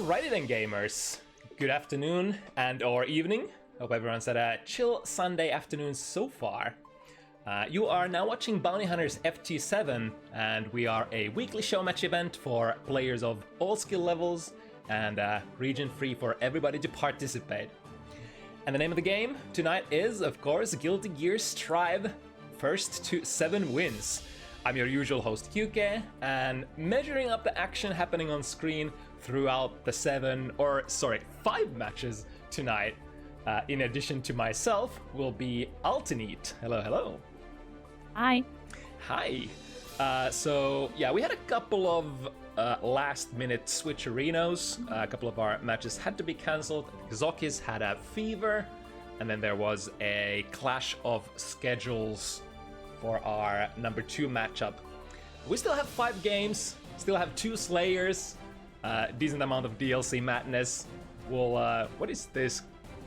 Alrighty then, gamers. Good afternoon and or evening. Hope everyone's had a chill Sunday afternoon so far. You are now watching Bounty Hunters FT7, and we are a weekly show match event for players of all skill levels and region free for everybody to participate. And the name of the game tonight is, of course, Guilty Gear Strive, first to 7 wins. I'm your usual host, QK, and measuring up the action happening on screen throughout the 5 matches tonight, in addition to myself, will be Altinite. Hello, hello. Hi. Hi. So, yeah, we had a couple of last-minute switcherinos. A couple of our matches had to be cancelled. Zokis had a fever, and then there was a clash of schedules for our number 2 matchup. We still have 5 games, still have 2 Slayers, decent amount of DLC madness. We'll, what is this?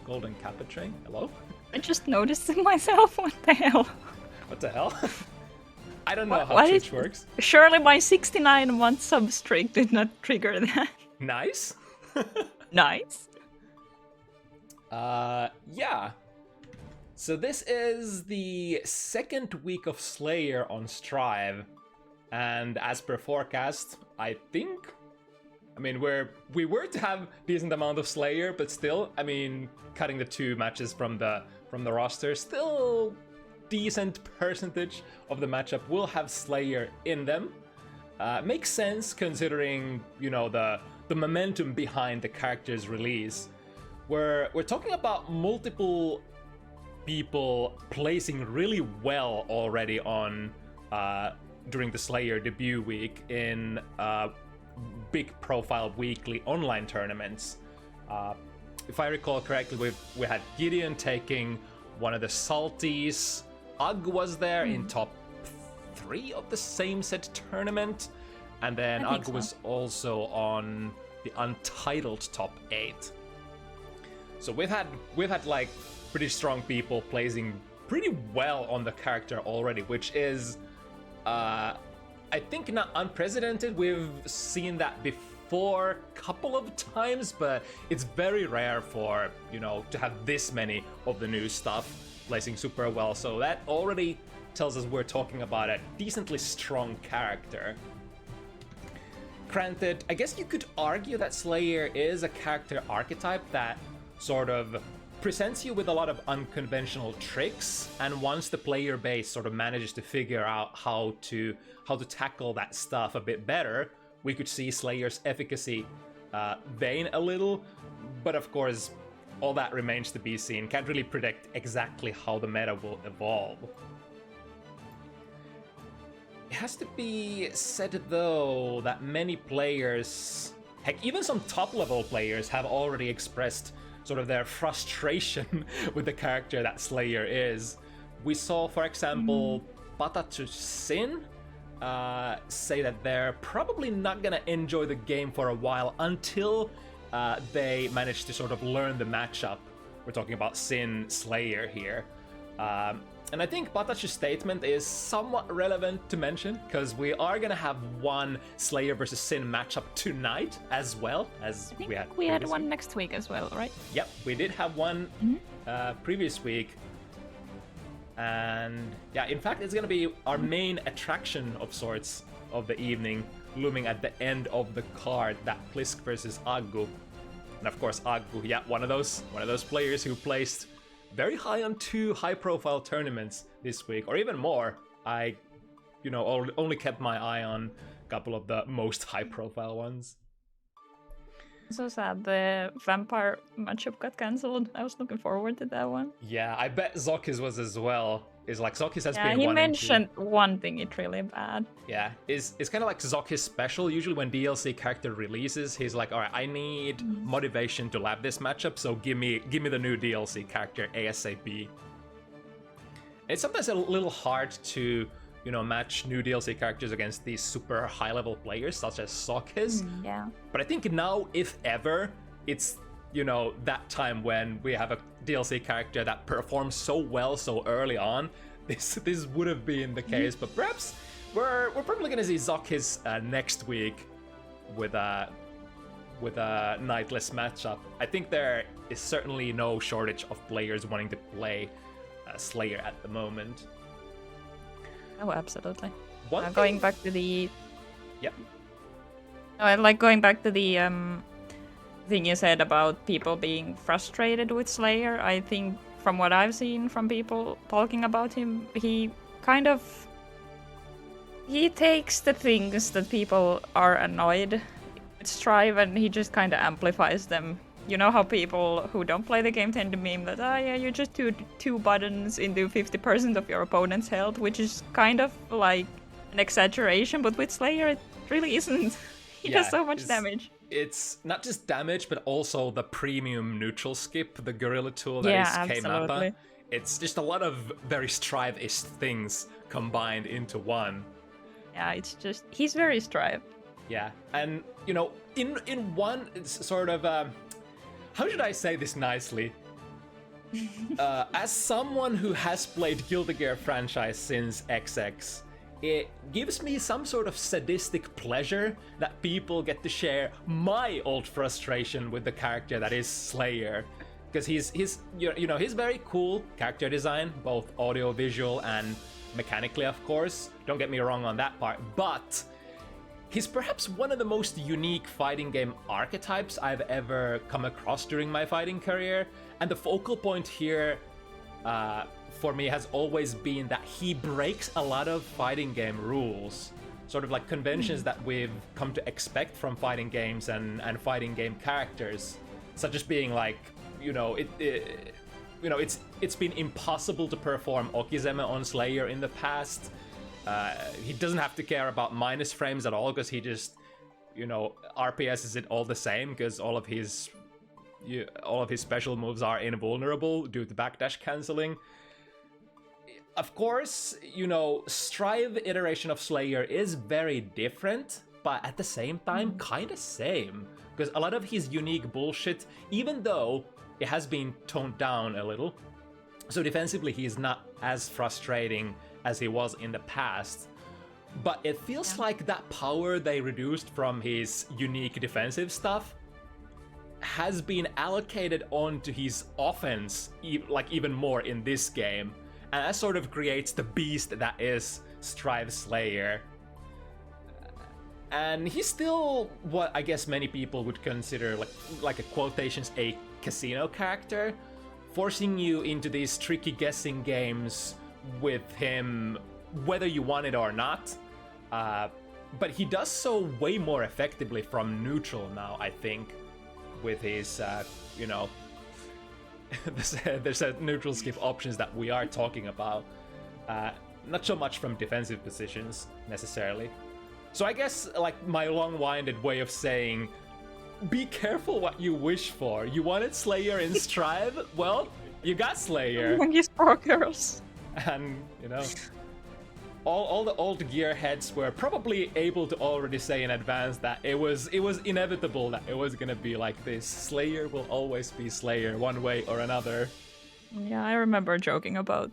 Golden Kappa train? Hello? I just noticed it myself. What the hell? What the hell? I don't know how Twitch works. Surely my 69-month sub streak did not trigger that. Nice. Nice. Yeah. So this is the 2nd week of Slayer on Strive, and as per forecast, I think, I mean, we were to have decent amount of Slayer, but still, I mean, cutting the 2 matches from the roster, still decent percentage of the matchup will have Slayer in them. Makes sense considering, you know, the momentum behind the character's release. We're talking about multiple people placing really well already on during the Slayer debut week in big profile weekly online tournaments. If I recall correctly, we had Gideon taking one of the Salties. AgguBaggu was there in top 3 of the same set tournament, and then AgguBaggu was also on the Untitled top 8. So we've had like pretty strong people placing pretty well on the character already, which is I think not unprecedented. We've seen that before a couple of times, but it's very rare for, you know, to have this many of the new stuff placing super well. So that already tells us we're talking about a decently strong character. Granted, I guess you could argue that Slayer is a character archetype that sort of presents you with a lot of unconventional tricks, and once the player base sort of manages to figure out how to tackle that stuff a bit better, we could see Slayer's efficacy wane a little. But of course, all that remains to be seen. Can't really predict exactly how the meta will evolve. It has to be said though that many players, heck, even some top-level players, have already expressed sort of their frustration with the character that Slayer is. We saw, for example, Patatsu Sin say that they're probably not gonna enjoy the game for a while until they manage to sort of learn the matchup. We're talking about Sin Slayer here. And I think Patatsu's statement is somewhat relevant to mention, because we are gonna have one Slayer versus Sin matchup tonight as well as we had one next week as well, right? Yep, we did have one previous week. And yeah, in fact, it's gonna be our main attraction of sorts of the evening, looming at the end of the card, that Bliskke versus AgguBaggu. And of course, AgguBaggu, yeah, one of those players who placed very high on 2 high-profile tournaments this week, or even more. I, you know, only kept my eye on a couple of the most high-profile ones. So sad the vampire matchup got cancelled. I was looking forward to that one. Yeah, I bet Zokis was as well. Is like Zokis has been wanting he mentioned one thing it really bad. Yeah, it's kind of like Zokis special. Usually when DLC character releases, he's like, all right, I need motivation to lab this matchup, so give me the new DLC character ASAP. It's sometimes a little hard to, you know, match new DLC characters against these super high-level players such as Zokis. Yeah. But I think now, if ever, it's, you know, that time when we have a DLC character that performs so well so early on. This would have been the case, but perhaps we're probably gonna see Zokis next week with with a nightless matchup. I think there is certainly no shortage of players wanting to play Slayer at the moment. Oh, absolutely. One Going back to the... Yep. I like going back to the thing you said about people being frustrated with Slayer. I think from what I've seen from people talking about him, he takes the things that people are annoyed with Strive and he just kind of amplifies them. You know how people who don't play the game tend to meme that, oh yeah, you just do 2 buttons into 50% of your opponent's health, which is kind of like an exaggeration, but with Slayer it really isn't. He does so much damage. It's not just damage, but also the premium neutral skip, the gorilla tool that is K-Mappa. It's just a lot of very Strive-ish things combined into one. Yeah, it's just, he's very Strive. Yeah, and you know, in one sort of, how should I say this nicely? As someone who has played Guilty Gear franchise since XX, it gives me some sort of sadistic pleasure that people get to share my old frustration with the character that is Slayer. Because he's very cool character design, both audio, visual, and mechanically, of course. Don't get me wrong on that part, but he's perhaps one of the most unique fighting game archetypes I've ever come across during my fighting career. And the focal point here for me has always been that he breaks a lot of fighting game rules, sort of like conventions that we've come to expect from fighting games and fighting game characters, such as being like, it's been impossible to perform Okizeme on Slayer in the past. He doesn't have to care about minus frames at all because he just, RPSs it all the same because all of his special moves are invulnerable due to backdash canceling. Of course, Strive iteration of Slayer is very different, but at the same time, kind of same. Because a lot of his unique bullshit, even though it has been toned down a little, so defensively he is not as frustrating as he was in the past, but it feels like that power they reduced from his unique defensive stuff has been allocated onto his offense, even more in this game. And that sort of creates the beast that is Strive Slayer. And he's still what I guess many people would consider like a quotations a casino character, forcing you into these tricky guessing games with him whether you want it or not. But he does so way more effectively from neutral now, I think, with his there's a neutral skip options that we are talking about. Not so much from defensive positions, necessarily. So I guess, my long-winded way of saying, be careful what you wish for. You wanted Slayer in Strive? Well, you got Slayer. He's poor girls. And, all the old gearheads were probably able to already say in advance that it was inevitable that it was gonna be like this. Slayer will always be Slayer, one way or another. Yeah, I remember joking about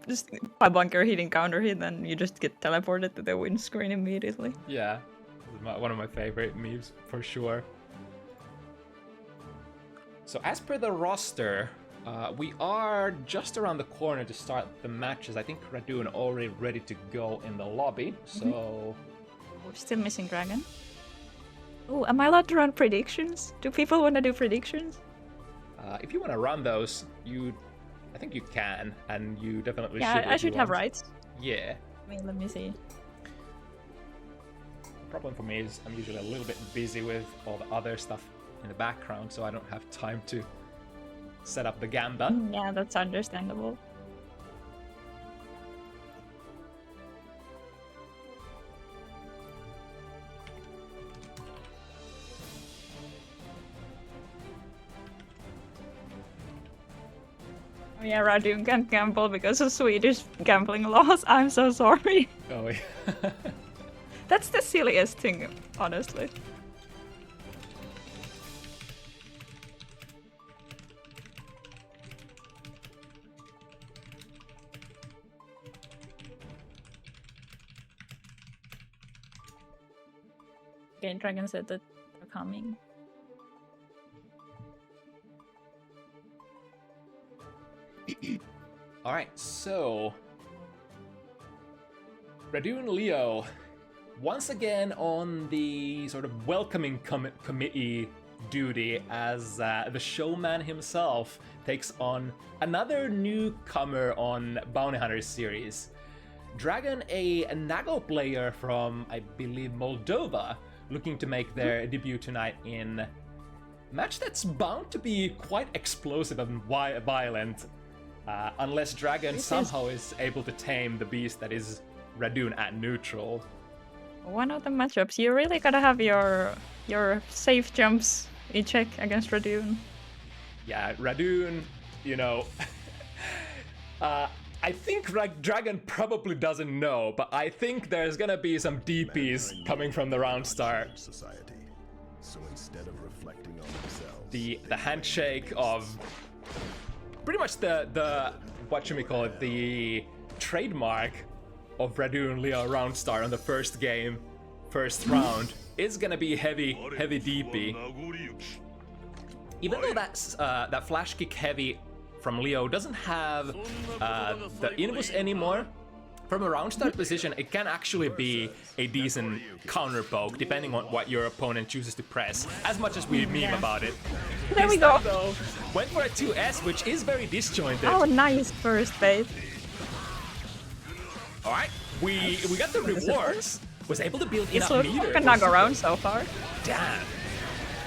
just a bunker hitting counter hit, and you just get teleported to the win screen immediately. Yeah, one of my favorite memes for sure. So as per the roster, we are just around the corner to start the matches. I think Radune already ready to go in the lobby, so... We're still missing Dragon. Oh, am I allowed to run predictions? Do people want to do predictions? If you want to run those, I think you can, and you definitely should. Yeah, I should have rights. Yeah. Let me see. The problem for me is I'm usually a little bit busy with all the other stuff in the background, so I don't have time to set up the Gamba. Yeah, that's understandable. Oh yeah, Radune can't gamble because of Swedish gambling laws. I'm so sorry. Oh yeah. That's the silliest thing, honestly. Game Dragon said that coming. Alright, so Radune Leo once again on the sort of welcoming committee duty as the showman himself takes on another newcomer on Bounty Hunter series. Dragon, a Nago player from, I believe, Moldova, looking to make their debut tonight in a match that's bound to be quite explosive and violent, unless Dragon somehow is able to tame the beast that is Radune at neutral. One of the matchups, you really gotta have your safe jumps in check against Radune. Yeah, Radune, you know, I think Dragon probably doesn't know, but I think there's gonna be some DPs coming from the round start. Society. So instead of reflecting on themselves, The handshake of pretty much the what should we call it, the trademark of Radune Leo round start on the first game, first round, is gonna be heavy DP. Even though that's that flash kick heavy from Leo doesn't have the invis anymore, from a round start position it can actually be a decent counter poke depending on what your opponent chooses to press, as much as we meme about it. There we go. Though, went for a 2S, which is very disjointed. Oh, nice first bait. Alright, we got the rewards. Was able to build It's enough looking meter. like a Naga round so far. Damn.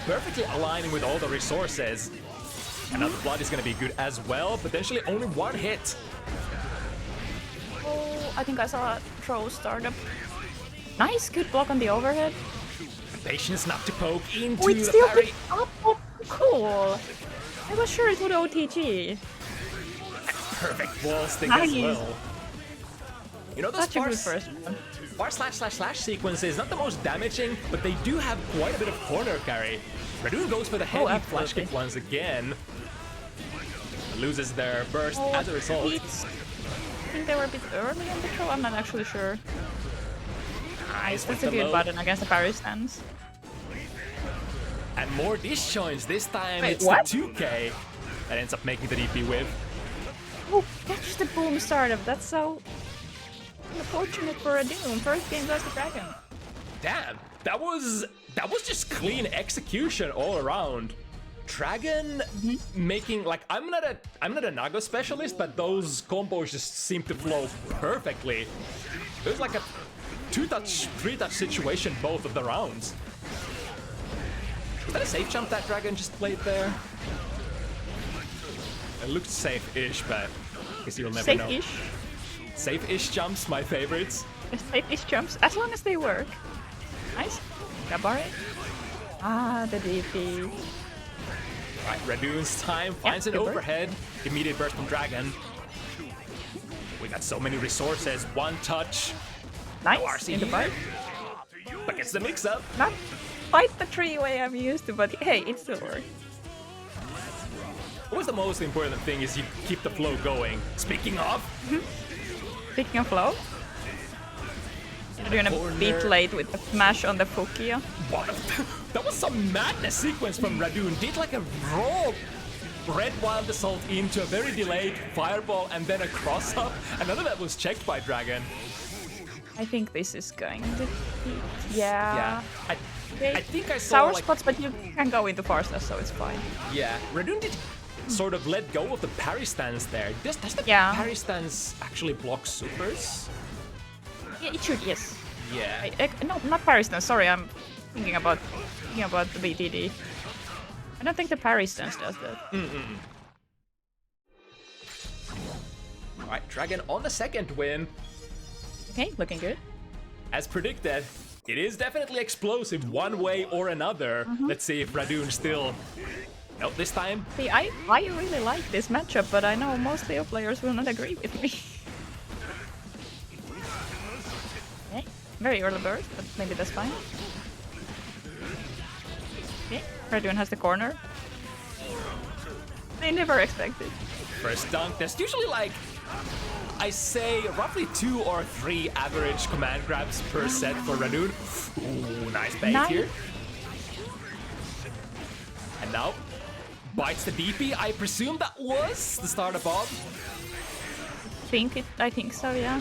Perfectly aligning with all the resources. Another blood is gonna be good as well. Potentially only one hit. Oh, I think I saw a throw startup. Nice, good block on the overhead. Patience not to poke into Oh, it the still parry. picked up. Oh, cool. I was sure it would OTG. Perfect wall stick Nice. as well. You know, those Such a good first one. bar slash sequence is not the most damaging, but they do have quite a bit of corner carry. Radune goes for the heavy flash kick once again. Loses their burst as a result. I think they were a bit early on the throw, I'm not actually sure. Nice, that's a good button against the parry stance. And more disjoints. This time Wait, it's what? the 2K that ends up making the DP with. Oh, catch the boom startup, that's so unfortunate for Radune. First game goes to Dragon. Damn, that was just clean execution all around. Dragon making, like, I'm not a Nago specialist, but those combos just seem to flow perfectly. It was like a 2-touch, 3-touch situation both of the rounds. Is that a safe jump that Dragon just played there? It looked safe-ish, but I guess you'll never know. Safe-ish. Safe-ish jumps, my favorites. Safe-ish jumps, as long as they work. Nice. Gabare. Ah, the DP. Right, Radune's time finds an good work. overhead. Immediate burst from Dragon. We got so many resources. One touch. Nice. RC In the here. bite. But gets the mix up. Not quite the tree way I'm used to, but hey, it still works. Always the most important thing is you keep the flow going. Speaking of, Picking a flow. You're gonna beat Corner. late with the smash on the Fukia. what? That was some madness sequence from Radune. Did like a raw red wild assault into a very delayed fireball and then a cross up. And none of that was checked by Dragon. I think this is going to be... Yeah. I think I saw Sour like, spots, but you can go into far slash, so it's fine. yeah, Radune did sort of let go of the parry stance there. Does the Yeah. parry stance actually block supers? Yeah, it should, yes. Yeah. No, not parry stance, sorry, I'm thinking about the BTD. I don't think the parry stance does that. Alright, Dragon on the second win. Okay, looking good. As predicted, it is definitely explosive one way or another. Let's see if Radune still... Nope, this time. See, I really like this matchup, but I know most Leo players will not agree with me. Okay, very early burst, but maybe that's fine. Okay, Radune has the corner. They never expected. First dunk, there's usually like, I say roughly 2 or 3 average command grabs per set for Radune. Ooh, nice bait Nice. here. And now bites the DP. I presume that was the start of bomb. I think so, yeah.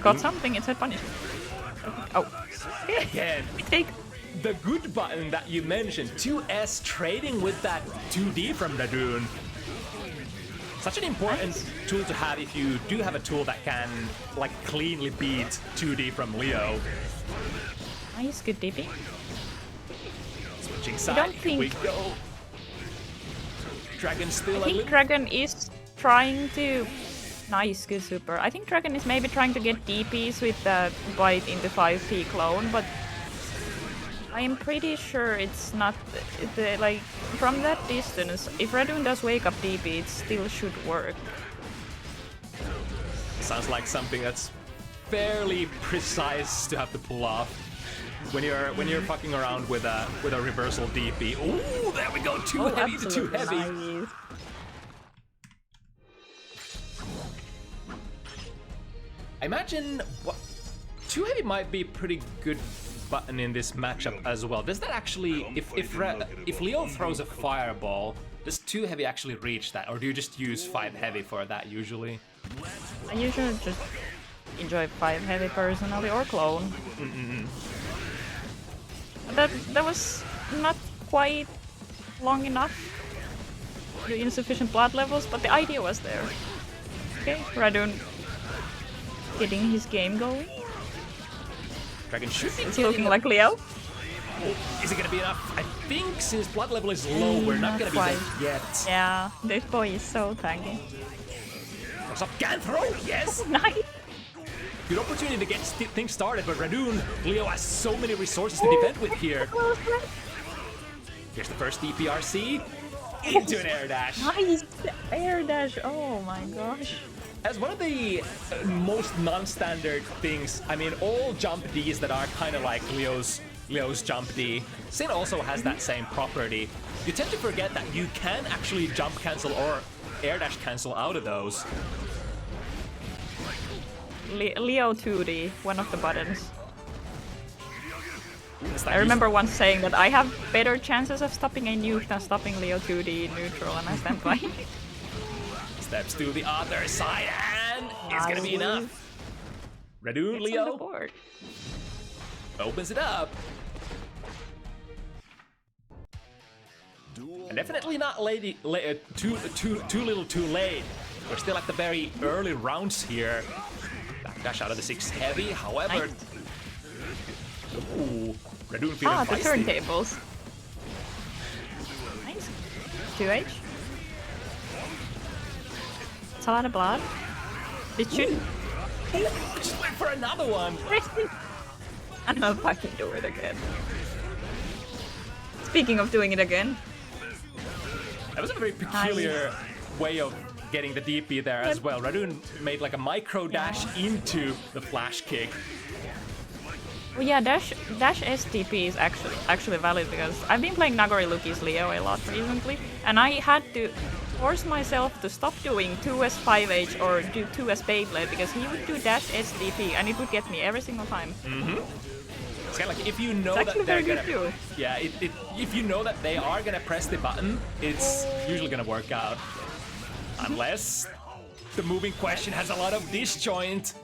Got something, it said punish. Oh. Again, Take. the good button that you mentioned, 2S trading with that 2D from Radune. Such an important tool to have if you do have a tool that can like cleanly beat 2D from Leo. Nice, good DP. Switching side, don't here we think- go. Dragon still I think Dragon is trying to... Nice, good super. I think Dragon is maybe trying to get DPs with the bite into 5p clone, but I am pretty sure it's not like from that distance. If Radune does wake up DP, it still should work. Sounds like something that's fairly precise to have to pull off when you're fucking around with a reversal DP. Ooh, there we go, too heavy to too heavy. Nice. I imagine what too heavy might be a pretty good button in this matchup as well. Does that actually, if Leo throws a fireball, does too heavy actually reach that, or do you just use 5 heavy for that usually? I usually just enjoy 5 heavy personally or clone. That was not quite long enough. The insufficient blood levels, but the idea was there. Okay, Radune getting his game going. Dragon should be It's looking like Leo. Is it gonna be enough? I think since blood level is low, we're not gonna be there yet. Yeah, this boy is so tanky. What's up, can throw? Yes! Nice! Good opportunity to get things started, but Radune, Leo has so many resources to defend with here. Here's the first DPRC. Into an air dash. Nice! Air dash, oh my gosh. As one of the most non-standard things, I mean, all jump Ds that are kind of like Leo's jump D, Sin also has that same property. You tend to forget that you can actually jump cancel or air dash cancel out of those. Leo 2D, one of the buttons. It's I like remember once saying that I have better chances of stopping a nuke than stopping Leo 2D neutral, and I stand by. Steps to the other side, and it's gonna be enough. Radune, It's on the Leo board. opens it up. And definitely not too little too late. We're still at the very early rounds here. Backdash out of the 6 heavy, however... Nice. Ooh, Radune feeling Ah, the feisty. turntables. Nice. 2H. It's a lot of blood. It should... Just wait for another one! I don't know if I can do it again. Speaking of doing it again. That was a very peculiar way of getting the DP there as well. Radune made like a micro dash into the flash kick. Well, yeah, dash STP is actually valid because I've been playing Nagori Luki's Leo a lot recently, and I had to force myself to stop doing 2S 5H or do 2S Beyblade because he would do dash STP and it would get me every single time. It's kind of like if you know It's that actually they're very gonna, good too. yeah, if you know that they are gonna press the button, it's usually gonna work out, unless the moving question has a lot of disjoint.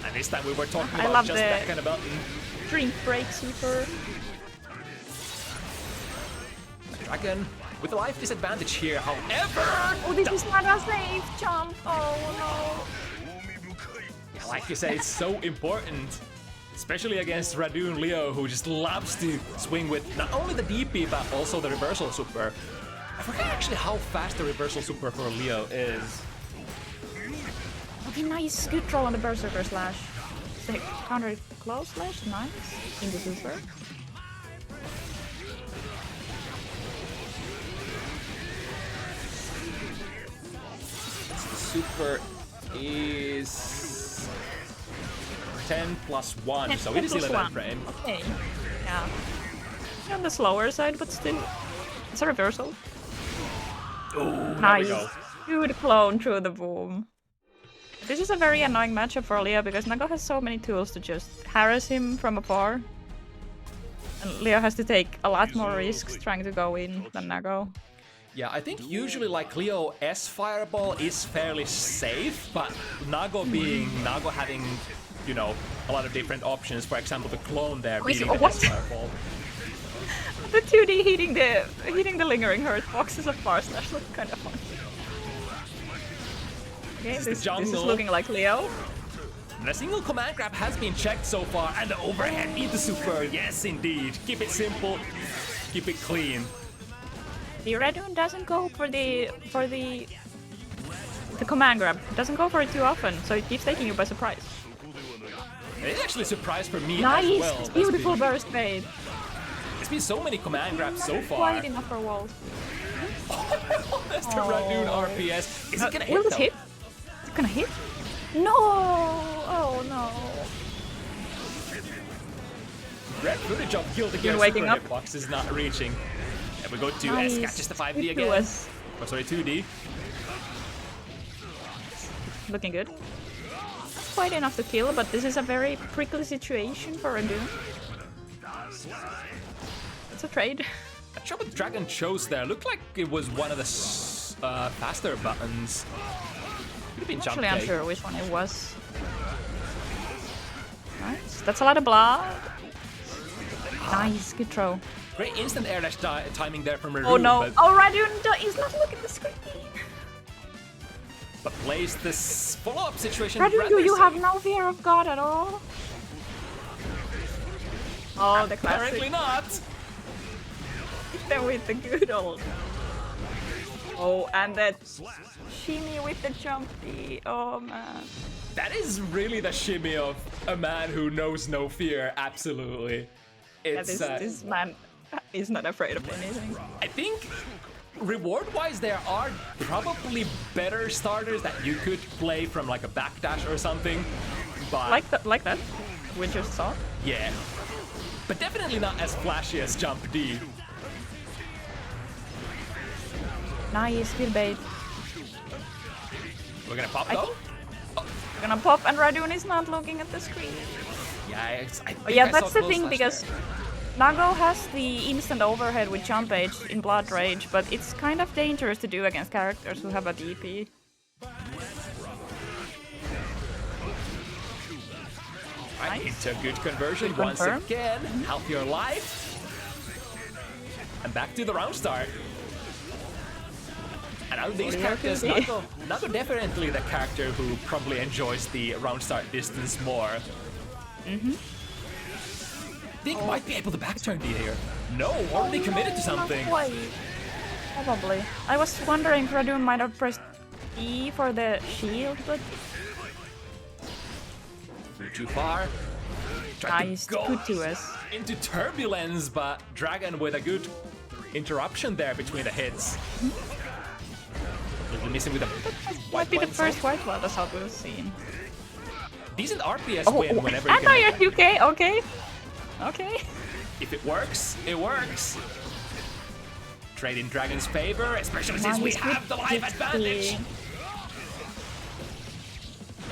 And this time we were talking I about love just the that kind of button. drink break super. Dragon with a life disadvantage here, however. Oh, this is not a safe jump. Oh Yeah, like you say, it's so important. Especially against Radune Leo, who just loves to swing with not only the DP, but also the reversal super. I forget actually how fast the reversal super for Leo is. no. Okay, nice. Good troll on the Berserker slash. Counter close slash. Nice. In the super. Super is 10 plus 1, so it is 10 plus 11 1. frame. Okay. Yeah. On the slower side, but still. It's a reversal. Ooh, Nice. there we go. Good clone through the boom. This is a very annoying matchup for Leo because Nago has so many tools to just harass him from afar. And Leo has to take a lot more risks trying to go in than Nago. Yeah, I think usually like Leo S Fireball is fairly safe, but Nago having, you know, a lot of different options. For example, the clone there beating the S Fireball. The 2D hitting the lingering hurt boxes of bar slash look kind of fun. Okay, this is looking like Leo. The single command grab has been checked so far, and the overhead into super. Yes, indeed. Keep it simple, keep it clean. The Radune doesn't go for the command grab. It doesn't go for it too often, so it keeps taking you by surprise. It's actually a surprise for me nice, as well. Beautiful burst fade. There's been so many command grabs so far. Quite enough for walls. That's the Radune RPS. Is it gonna hit? Will this hit? Is it gonna hit? No! Oh no. Red footage of kill to get waking super up. hitbox is not reaching. And we go to Nice. S catches the 5D again. Oh, sorry, 2D. Looking good. Quite enough to kill, but this is a very prickly situation for Radune. It's a trade. That shot with Dragon chose there looked like it was one of the faster buttons. Could have been jump Actually, I'm take. unsure which one it was. Nice. That's a lot of blood. Nice, good throw. Great instant air dash timing there from Radune. Oh no! But, Oh, Radune is not looking at the screen. but plays this follow-up situation. Radune, rather do you safe. have no fear of God at all? Oh, the Apparently classic. not. Hit them with the good old. Oh, and that shimmy with the jumpy. Oh man. That is really the shimmy of a man who knows no fear. Absolutely. Yeah, It's. this man is not afraid of anything. I think reward-wise, there are probably better starters that you could play from like a backdash or something. But Like that. We just saw. yeah, but definitely not as flashy as Jump D. Nice, kill bait. We're gonna pop I though. think we're gonna pop, and Radune is not looking at the screen. Yeah, I think Oh, yeah, I saw that's the close thing, slash because there. Nago has the instant overhead with Jump Age in Blood Rage, but it's kind of dangerous to do against characters who have a DP. Right, Nice. into a good conversion Good once confirm. again. Healthier life. And back to the round start. And out of these Yeah, characters, could be. Nago definitely the character who probably enjoys the round start distance more. Think might be able to backturn D here. No, already committed to something. Not quite. Probably. I was wondering if Radune might have pressed E for the shield, but Too far. Tried nice. to go Good to us. into turbulence, but Dragon with a good interruption there between the hits. Little missing with a Might be the blind first side. white blood assault we've seen. Decent RPS win whenever you I can. thought you're QK, okay. Okay. If it works, it works. Trade in Dragon's favor, especially since we Nice, have the life good advantage. thing.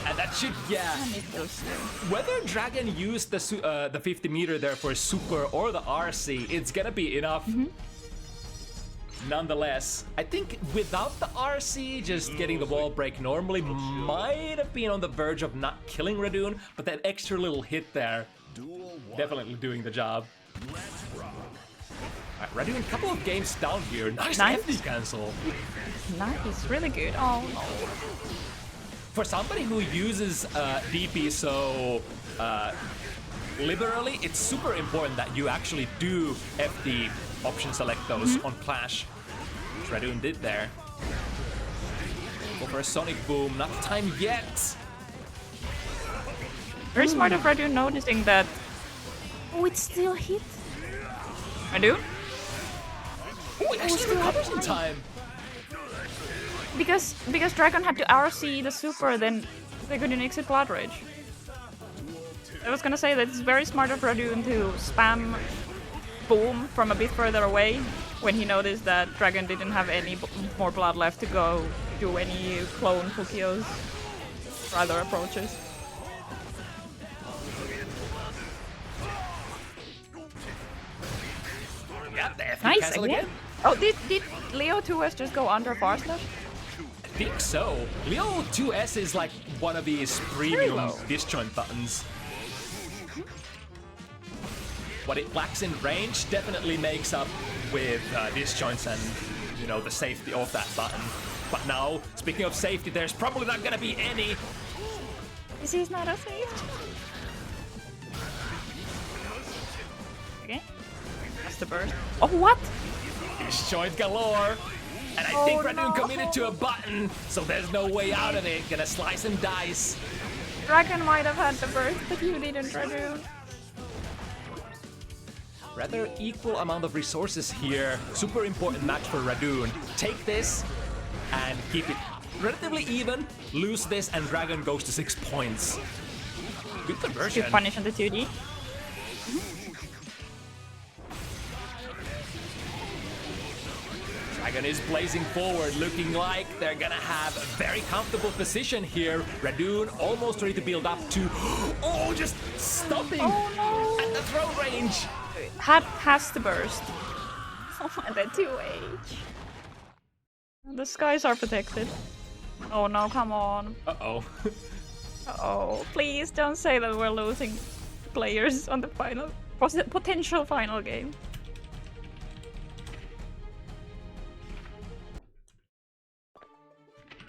And that should, yeah. And it goes through. Whether Dragon used the 50 meter there for super or the RC, it's gonna be enough. Nonetheless, I think without the RC, just getting the wall break normally might have been on the verge of not killing Radune, but that extra little hit there, definitely doing the job. Alright, Radune, a couple of games down here. Nice Nice. FD cancel. Nice, really good. Oh no. For somebody who uses DP so liberally, it's super important that you actually do FD option select those on Clash, which Radune did there. Go for a Sonic Boom, not the time yet. Very smart of Radune noticing that. Oh, it still hit. Radune? Oh, it actually recovers in time. Because Dragon had to RC the super, then they couldn't exit Blood Rage. I was gonna say that it's very smart of Radune to spam Boom from a bit further away when he noticed that Dragon didn't have any more blood left to go do any clone Fukios or other approaches. FT Nice cancel again. Oh, did Leo 2S just go under far slash? I think so. Leo 2S is like one of these premium disjoint buttons. What it lacks in range definitely makes up with disjoints and, you know, the safety of that button. But now, speaking of safety, there's probably not gonna be any. This is not a safety. Okay. That's the burst. Oh, what? Disjoint galore. And I think Radune committed to a button, so there's no way out of it. Gonna slice and dice. Dragon might have had the burst, but you didn't, Radune. Rather equal amount of resources here. Super important match for Radune. Take this and keep it relatively even. Lose this and Dragon goes to 6 points. Good conversion. To punish on the 2D. Dragon is blazing forward, looking like they're gonna have a very comfortable position here. Radune almost ready to build up to... Oh, just stopping at the throw range. Has the burst. Oh, and the 2H. The skies are protected. Oh no, come on. Uh-oh. Uh-oh. Please don't say that we're losing players on the final... potential final game.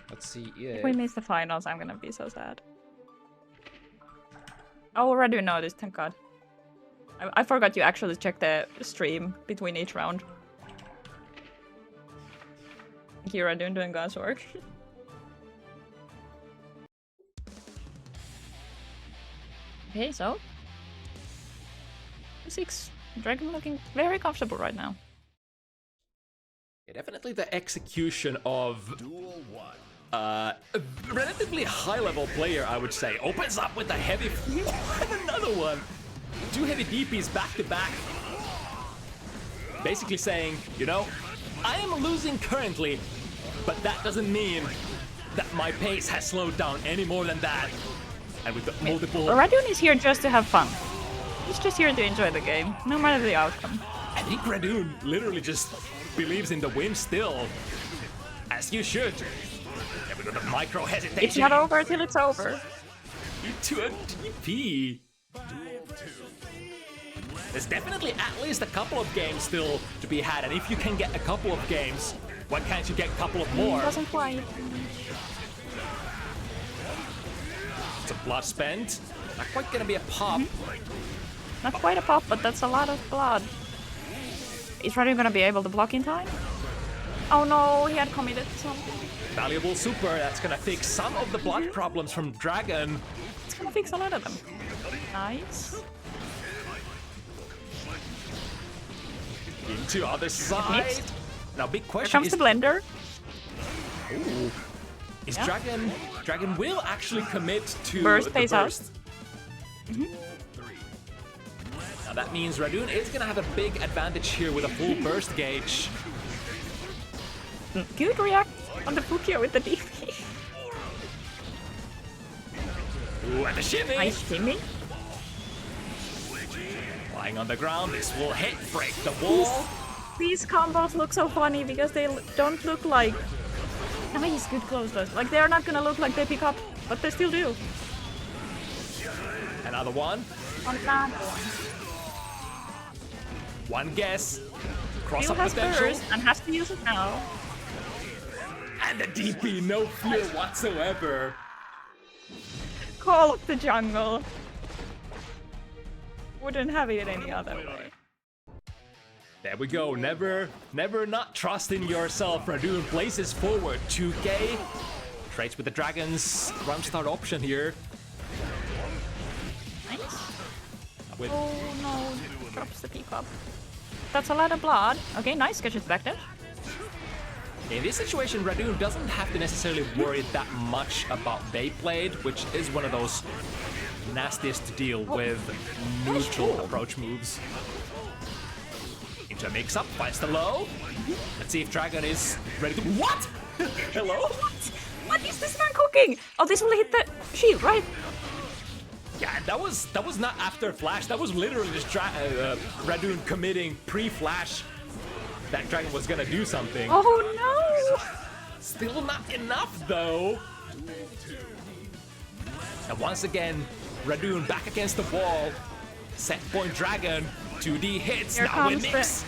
Let's see. If we miss the finals, I'm gonna be so sad. I already noticed, thank god. I forgot you actually checked the stream between each round. Thank you, Radune, doing God's work. Okay, so... 6. Dragon looking very comfortable right now. Yeah, definitely the execution of... Duel 1. A relatively high-level player, I would say. Opens up with a heavy... and another one! 2 heavy DPs back-to-back. Basically saying, you know, I am losing currently, but that doesn't mean that my pace has slowed down any more than that. And we've got multiple... Radune is here just to have fun. He's just here to enjoy the game, no matter the outcome. I think Radune literally just believes in the win still. As you should. Yeah, we got a micro hesitation. It's not over till it's over. Into a DP. There's definitely at least a couple of games still to be had, and if you can get a couple of games, why can't you get a couple of more? Doesn't quite. It's a blood spent. Not quite gonna be a pop. Not quite a pop, but that's a lot of blood. Is Radune gonna be able to block in time? Oh no, he had committed something. Valuable super, that's gonna fix some of the blood problems from Dragon. It's gonna fix a lot of them. Nice. Into other side. Now big question Here comes the blender. Ooh. Is Dragon will actually commit to Burst the pays burst. Now that means Radune is gonna have a big advantage here with a full burst gauge. Good react on the Fukia with the DP. Ooh, and the shimmy! Nice shimmy. Lying on the ground, this will hit, break the wall. These combos look so funny because they don't look like nice good close those. Like they're not gonna look like they pick up, but they still do. Another one. Another one. One guess. Cross Still up has potential. burst and has to use it now. And the DP, no fear whatsoever. Call up the jungle. Wouldn't have it any other way. There we go. Never not trust in yourself. Radune places forward. 2K. Trades with the Dragon's round start option here. Nice. With Oh no, drops the peacock. That's a lot of blood. Okay, nice, catches back there. in this situation, Radune doesn't have to necessarily worry that much about Beyblade, which is one of those nastiest to deal with neutral approach moves. Into a mix-up, finds the low. Let's see if Dragon is ready to... What? Hello? What is this man cooking? Oh, this will hit the shield, right? Yeah, that was not after Flash. That was literally just Radune committing pre-Flash. that dragon was gonna do something. Oh no! Still not enough though. And once again, Radune back against the wall. Set point dragon, 2D hits, Here now with comes Nix.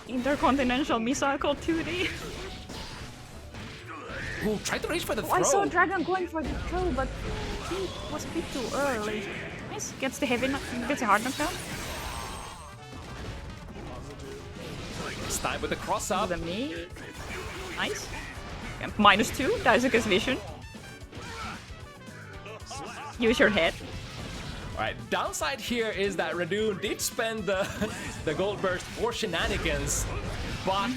the intercontinental missile called 2D. Ooh, tried to reach for the throw. I saw Dragon going for the throw, but he was a bit too early. Nice, gets the hard knockdown. This time with the cross up. The me. Nice. And -2, Daisuke's vision. Use your head. Alright, downside here is that Radune did spend the gold burst for shenanigans, but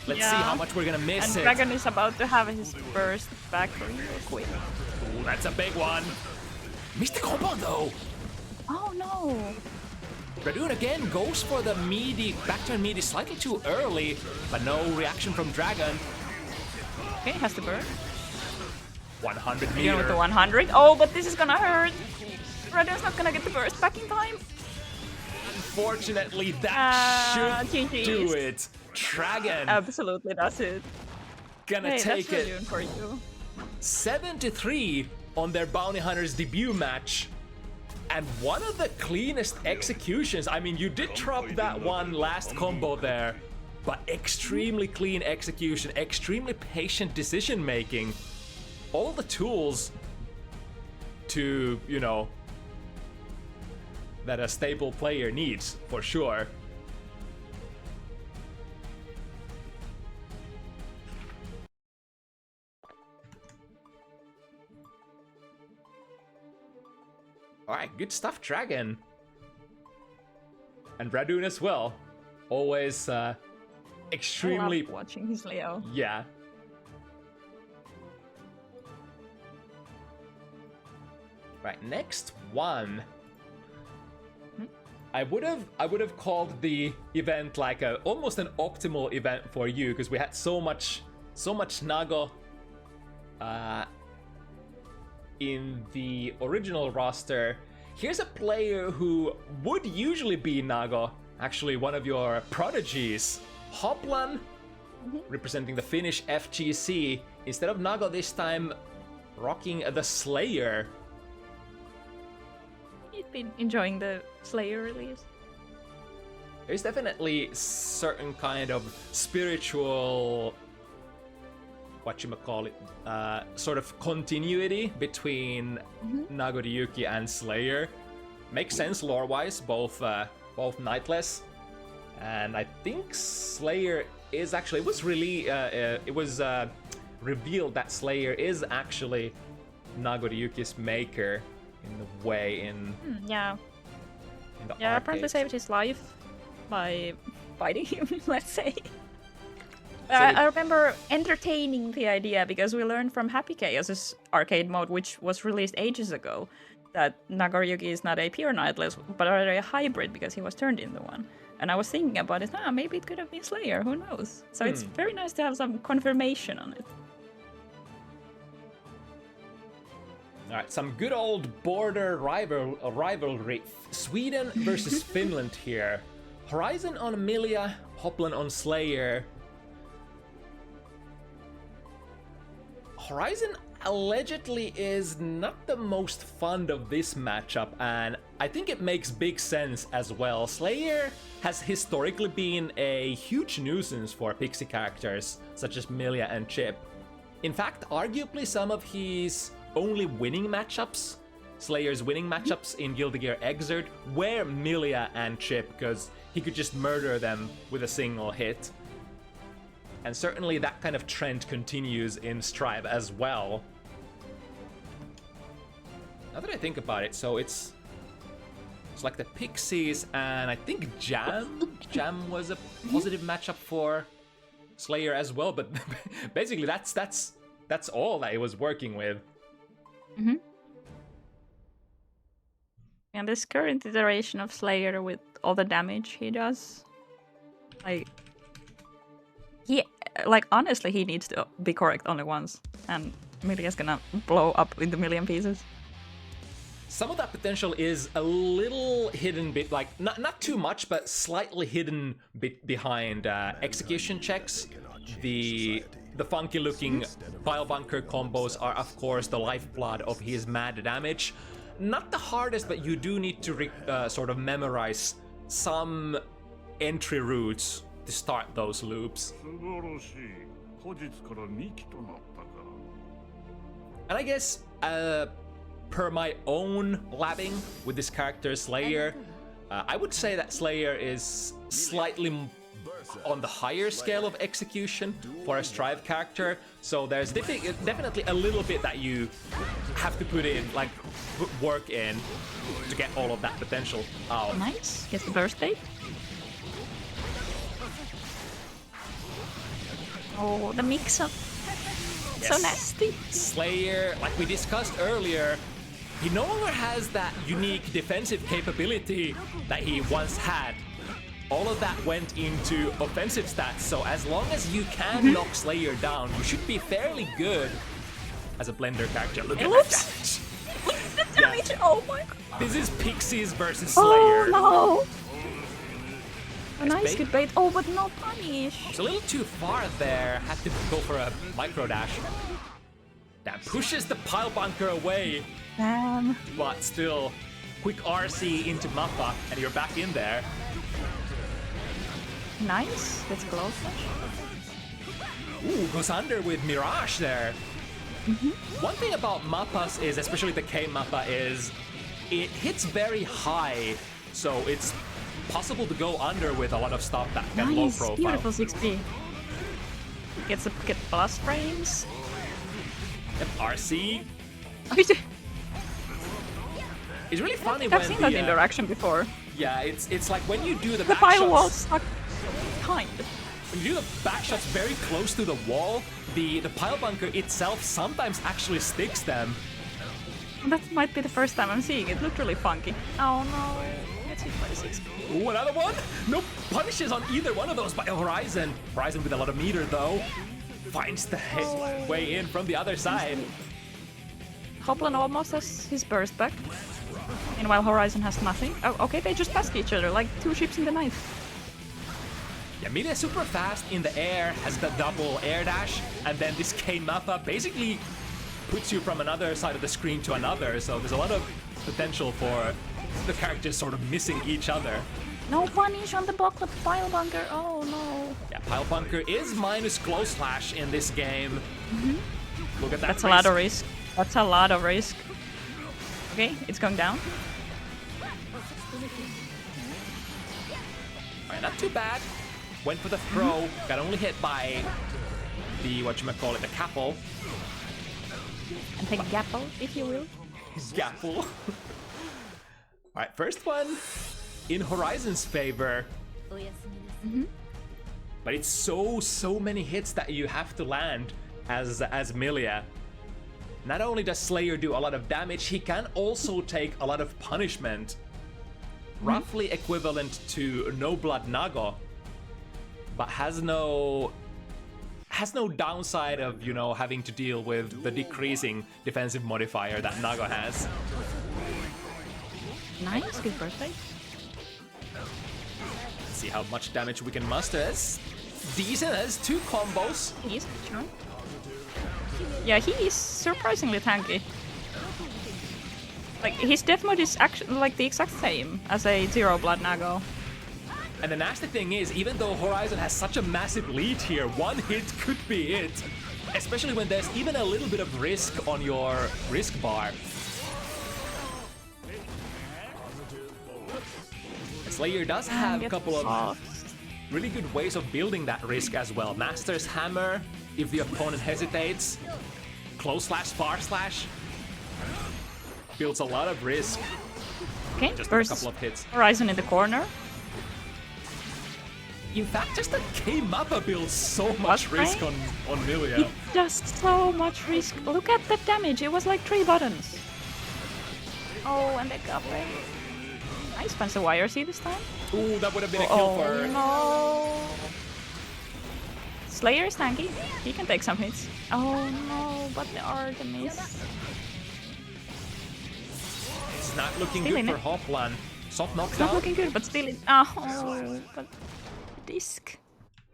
let's see how much we're gonna miss and it. Dragon is about to have his burst back real quick. Ooh, that's a big one. Missed the combo though. Oh no! Radune again goes for the meaty, back turn meaty slightly too early, but no reaction from Dragon. Okay, has the burst. 100 Again with the meter. 100. Oh, but this is gonna hurt. Radune's not gonna get the burst back in time. Unfortunately, that should GG's. do it. Dragon Absolutely, that's it. gonna Hey, take that's it Radune for you. 7-3 on their Bounty Hunters debut match. And one of the cleanest executions. I mean, you did drop that one last combo there, but extremely clean execution, extremely patient decision making. All the tools to, you know, that a stable player needs, for sure. Alright, good stuff, Dragon. And Radune as well. Always extremely... I love watching his Leo. Yeah. Right, next one. I would have called the event like almost an optimal event for you, because we had so much Nago in the original roster. Here's a player who would usually be Nago, actually one of your prodigies, Hoplan, representing the Finnish FGC. Instead of Nago this time, rocking the Slayer. He's been enjoying the Slayer release. There's definitely certain kind of spiritual, whatchamacallit, sort of continuity between Nagoryuki and Slayer. Makes sense lore-wise, both Knightless, and I think Slayer is actually, it was revealed that Slayer is actually Nagoryuki's maker in a way in Yeah. in the Yeah, apparently arcades. saved his life by fighting him, let's say. So I remember entertaining the idea because we learned from Happy Chaos's arcade mode, which was released ages ago, that Nagoryuki is not a pure Knightless, but rather a hybrid because he was turned into one. And I was thinking about it, maybe it could have been Slayer, who knows? So it's very nice to have some confirmation on it. Alright, some good old border rivalry. Sweden versus Finland here. Horizon on Amelia, Hoplan on Slayer. Horizon allegedly is not the most fond of this matchup, and I think it makes big sense as well. Slayer has historically been a huge nuisance for pixie characters such as Milia and Chip. In fact, arguably some of his only winning matchups, Slayer's winning matchups in Guilty Gear Xrd, were Milia and Chip, because he could just murder them with a single hit. And certainly that kind of trend continues in Strive as well. Now that I think about it, so it's like the Pixies and I think Jam was a positive matchup for Slayer as well, but basically that's all that it was working with. And this current iteration of Slayer with all the damage he does, honestly, he needs to be correct only once, and Milia's gonna blow up into 1,000,000 pieces. some of that potential is a little hidden bit, like not too much, but slightly hidden bit behind execution checks. The funky looking pile bunker combos are of course the lifeblood of his mad damage. Not the hardest, but you do need to sort of memorize some entry routes to start those loops. And I guess per my own labbing with this character Slayer, I would say that Slayer is slightly on the higher scale of execution for a Strive character, so there's definitely a little bit that you have to put in, like put work in to get all of that potential out. Nice, gets the burst bait. Oh, the mix-up. Yes. So nasty. Slayer, like we discussed earlier, he no longer has that unique defensive capability that he once had. All of that went into offensive stats, so as long as you can knock Slayer down, you should be fairly good as a Blender character. Look at that damage! Look at the damage! Yeah. Oh my god! This is Pixies versus Slayer. Oh no! A nice good bait. Oh, but no punish. It's a little too far there. Had to go for a micro dash. That pushes the pile bunker away. Damn. But still, quick RC into Mappa, and you're back in there. Nice. That's close. Ooh, goes under with Mirage there. One thing about Mappas is, especially the K Mappa, is it hits very high, so it's possible to go under with a lot of stuff that can low profile. Beautiful 6P. Gets plus frames. Yep, RC. It's really funny when I've seen that interaction before. Yeah, it's like when you do the The back pile wall shots. stuck behind. When you do the back shots very close to the wall, the pile bunker itself sometimes actually sticks them. That might be the first time I'm seeing it. Looked really funky. Oh no. Gets hit by the 6P. Ooh, another one? No punishes on either one of those by Horizon. Horizon with a lot of meter though. Finds the way in from the other side. Hoplan almost has his burst back. Meanwhile, Horizon has nothing. Oh, okay, they just passed each other like two ships in the night. Yeah, Mila is super fast in the air, has the double air dash, and then this K Mappa basically puts you from another side of the screen to another, so there's a lot of potential for the characters sort of missing each other. No punish on the block pile bunker. Oh no. Yeah, pile bunker is minus close slash in this game. Look at that. That's a lot of risk. That's a lot of risk. Okay, it's going down. Alright, not too bad. Went for the throw, got only hit by the, whatchamacallit, the Capel. And the gapple, if you will. Gapple. Alright, first one in Horizon's favor. But it's so many hits that you have to land as Milia. Not only does Slayer do a lot of damage, he can also take a lot of punishment. Roughly equivalent to No Blood Nago, but has no downside of, you know, having to deal with the decreasing defensive modifier that Nago has. Nice, good birthday. Let's see how much damage we can muster. It's decent, has two combos. He's sure. Yeah, he is surprisingly tanky. Like, his death mode is actually like the exact same as a Zero Blood Nago. And the nasty thing is, even though Horizon has such a massive lead here, one hit could be it. Especially when there's even a little bit of risk on your risk bar. Slayer does have a couple of really good ways of building that risk as well. Master's Hammer, if the opponent hesitates. Close slash, far slash. Builds a lot of risk. Okay, Just first a couple of hits. Horizon in the corner. In fact, just the K Mappa builds so much risk on Milia. It does so much risk. Look at the damage. It was like 3 buttons. Oh, and they got away. Nice fancy YRC this time. Ooh, that would have been a kill for... no. Slayer is tanky. He can take some hits. Oh no, but the Artemis. It's not looking Still good in for it. Hoplan. Soft It's not knockdown. looking good, but still in. Oh, but disc.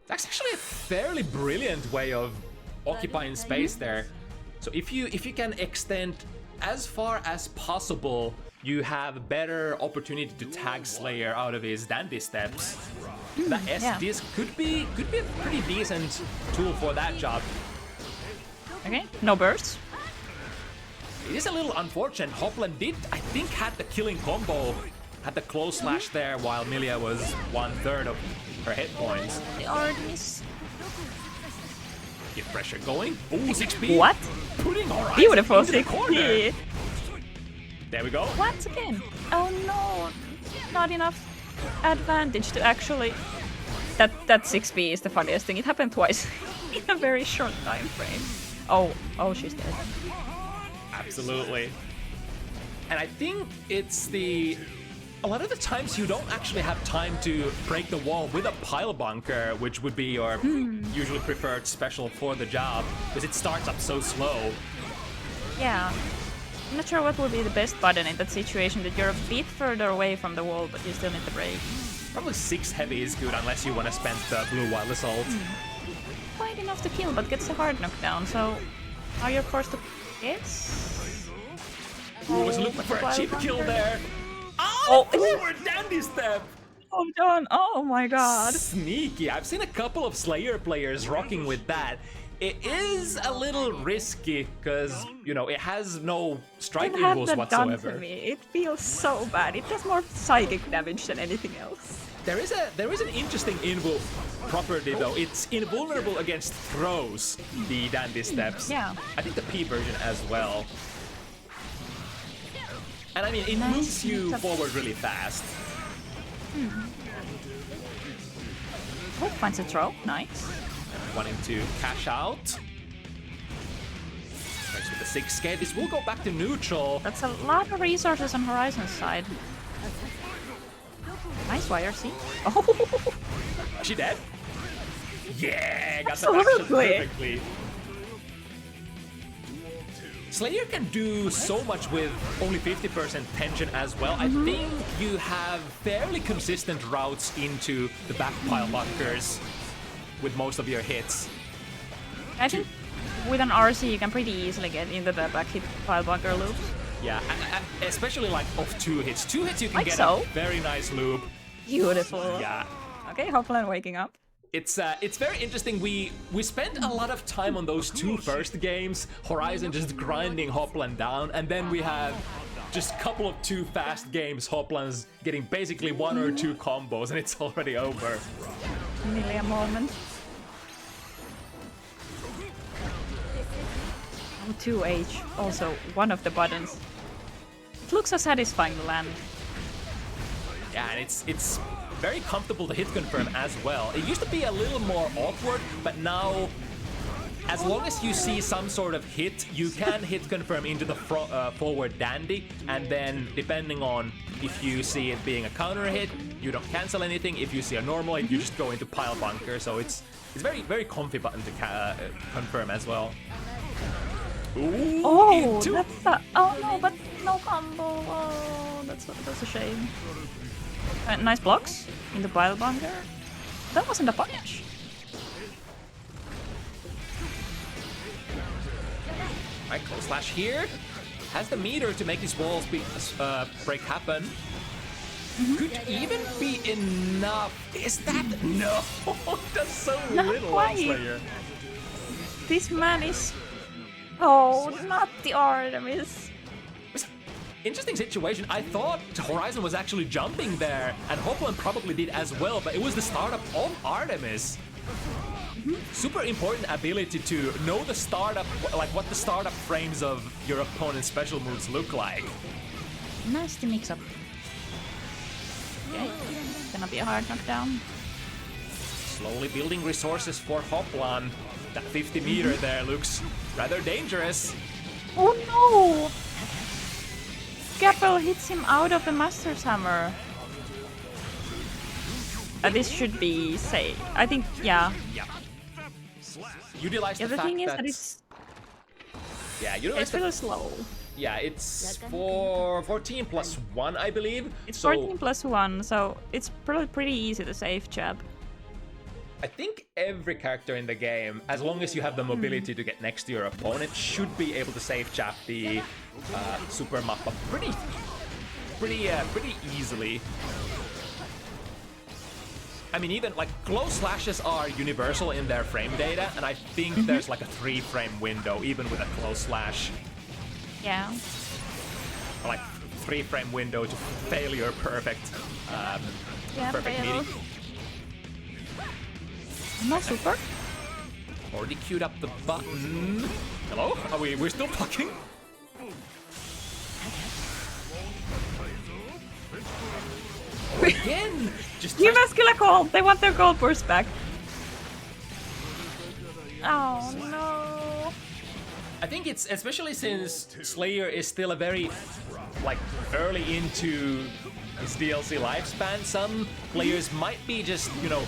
That's actually a fairly brilliant way of occupying space there. So if you can extend as far as possible, you have better opportunity to tag Slayer out of his dandy steps. That S yeah. disc could be a pretty decent tool for that job. Okay, no bursts. It is a little unfortunate. Hoplan did, I think, had the killing combo, had the close slash there, while Milia was 1/3 of her hit points. The Artemis. Get pressure going. Ooh, 6B. What? Putting Horizon Beautiful into the corner. 6P. There we go. What again? Oh no, not enough advantage to actually. That 6B is the funniest thing. It happened twice in a very short time frame. Oh, she's dead. Absolutely. And I think it's a lot of the times you don't actually have time to break the wall with a pile bunker, which would be your usually preferred special for the job, because it starts up so slow. Yeah. I'm not sure what would be the best button in that situation, that you're a bit further away from the wall, but you still need the break. Probably 6 heavy is good unless you want to spend the blue wild assault. Quite enough to kill, but gets a hard knockdown, so are you forced to guess? Ooh, was looking for a wild cheap kill bunker. there. Oh. Forward dandy step! Oh, John! Oh my god! Sneaky. I've seen a couple of Slayer players rocking with that. It is a little risky because, you know, it has no strike I've had invulns that done to whatsoever. me. It feels so bad. It does more psychic damage than anything else. There is an interesting invul property though. It's invulnerable against throws, the dandy steps. Yeah. I think the P version as well. And I mean, it Nice moves you mix-up. forward really fast. Oh, finds a throw. Nice. Wanting to cash out. Thanks with the 6K. This will go back to neutral. That's a lot of resources on Horizon's side. Nice YRC. Oh, She dead? Yeah, got that Absolutely. action perfectly. Slayer can do so much with only 50% tension as well. I think you have fairly consistent routes into the back pile bunkers with most of your hits. I think with an RC you can pretty easily get into the back hit pile bunker loops. Yeah, especially like off 2 hits. 2 hits you can Like get so. a very nice loop. Beautiful. Yeah. Okay, Hoplan waking up. It's very interesting. We spent a lot of time on those 2 first games, Horizon just grinding Hoplan down, and then we have just a couple of 2 fast games, Hoplan's getting basically 1 or 2 combos, and it's already over. Nearly a moment. Oh, 2H, also one of the buttons. It looks so satisfying to land. Yeah, and it's very comfortable to hit confirm as well. It used to be a little more awkward, but now, as long as you see some sort of hit, you can hit confirm into the forward dandy, and then depending on if you see it being a counter hit, you don't cancel anything. If you see a normal hit, you just go into pile bunker. So it's very, very comfy button to confirm as well. Ooh, Oh, into- that's a, oh no, but no combo. Oh, that's a shame. Nice blocks in the pile bunker. That wasn't a punish. Right, close slash here. Has the meter to make these walls break happen. Could even be enough. Is that no? Does so Not little quite. on Slayer. This man is. Oh, not the Artemis. It's an interesting situation. I thought Horizon was actually jumping there, and Hoplan probably did as well, but it was the startup of Artemis. Super important ability to know the startup, like what the startup frames of your opponent's special moves look like. Nasty mix up. Okay, gonna be a hard knockdown. Slowly building resources for Hoplan. That 50 meter there looks rather dangerous. Oh no! Gappel hits him out of the Master's Hammer. This should be safe. I think, yeah. Yeah. Utilize Yeah, the the fact thing is that that it's utilize it's the really slow. Yeah, it's for 14 plus 1, I believe. It's so 14 plus 1, so it's probably pretty easy to save jab. I think every character in the game, as long as you have the mobility to get next to your opponent, should be able to safe jab the super mappa pretty easily. I mean, even like close slashes are universal in their frame data, and I think there's like a 3-frame window even with a close slash. Yeah. Like 3-frame window to failure perfect. Yeah, perfect fail. meaty. No super. Already queued up the button. Hello? Are we're still blocking? Again! Just You muscular gold! They want their gold burst back. Oh no. I think it's especially since Slayer is still a very like early into his DLC lifespan. Some players might be just, you know,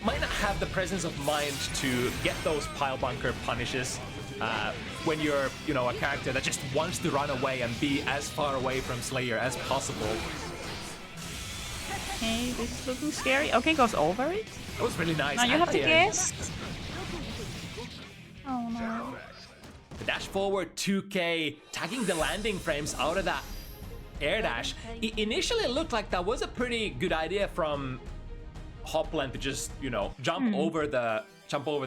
might not have the presence of mind to get those pile bunker punishes when you're, you know, a character that just wants to run away and be as far away from Slayer as possible. Okay, this is looking scary. Okay, goes over it. That was really nice. Now you have to Anti-air. guess. Oh no. The dash forward 2K, tagging the landing frames out of that air dash. It initially looked like that was a pretty good idea from Hoplan to just, you know, jump over the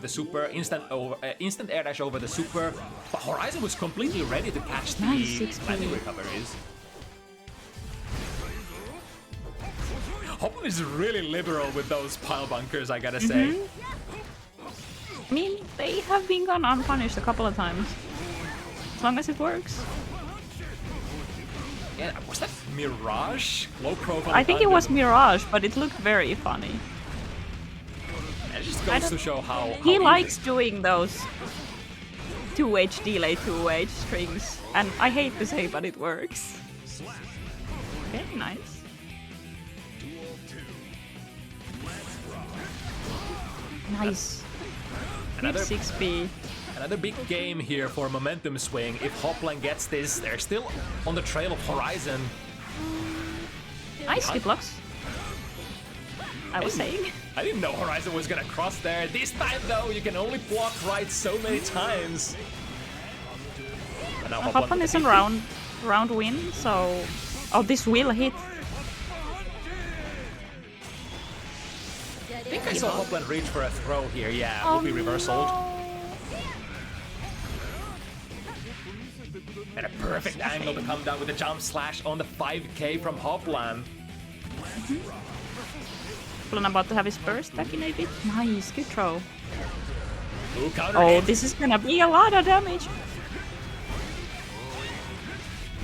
super, instant air dash over the super. But Horizon was completely ready to catch the landing recoveries. Hoplan is really liberal with those pile bunkers, I gotta say. I mean, they have been gone unpunished a couple of times. As long as it works. Yeah, was that Mirage? Low profile. I think it was Mirage, but it looked very funny. It just goes to show how He easy- likes doing those 2H delay 2H strings, and I hate to say, but it works. Okay, nice. Nice. Another 6B. Another big game here for momentum swing. If Hoplan gets this, they're still on the trail of Horizon. Nice, skip blocks. I was saying. I didn't know Horizon was gonna cross there. This time though, you can only block right so many times. But now Hoplan is in round win, so... Oh, this will hit. I think I saw Hoplan reach for a throw here. Yeah, will be reversaled. And a perfect angle to come down with a jump slash on the 5K from Hoplan. Hoplan about to have his burst back in a bit. Nice, good throw. Ooh, counter Oh, hit. this is gonna be a lot of damage.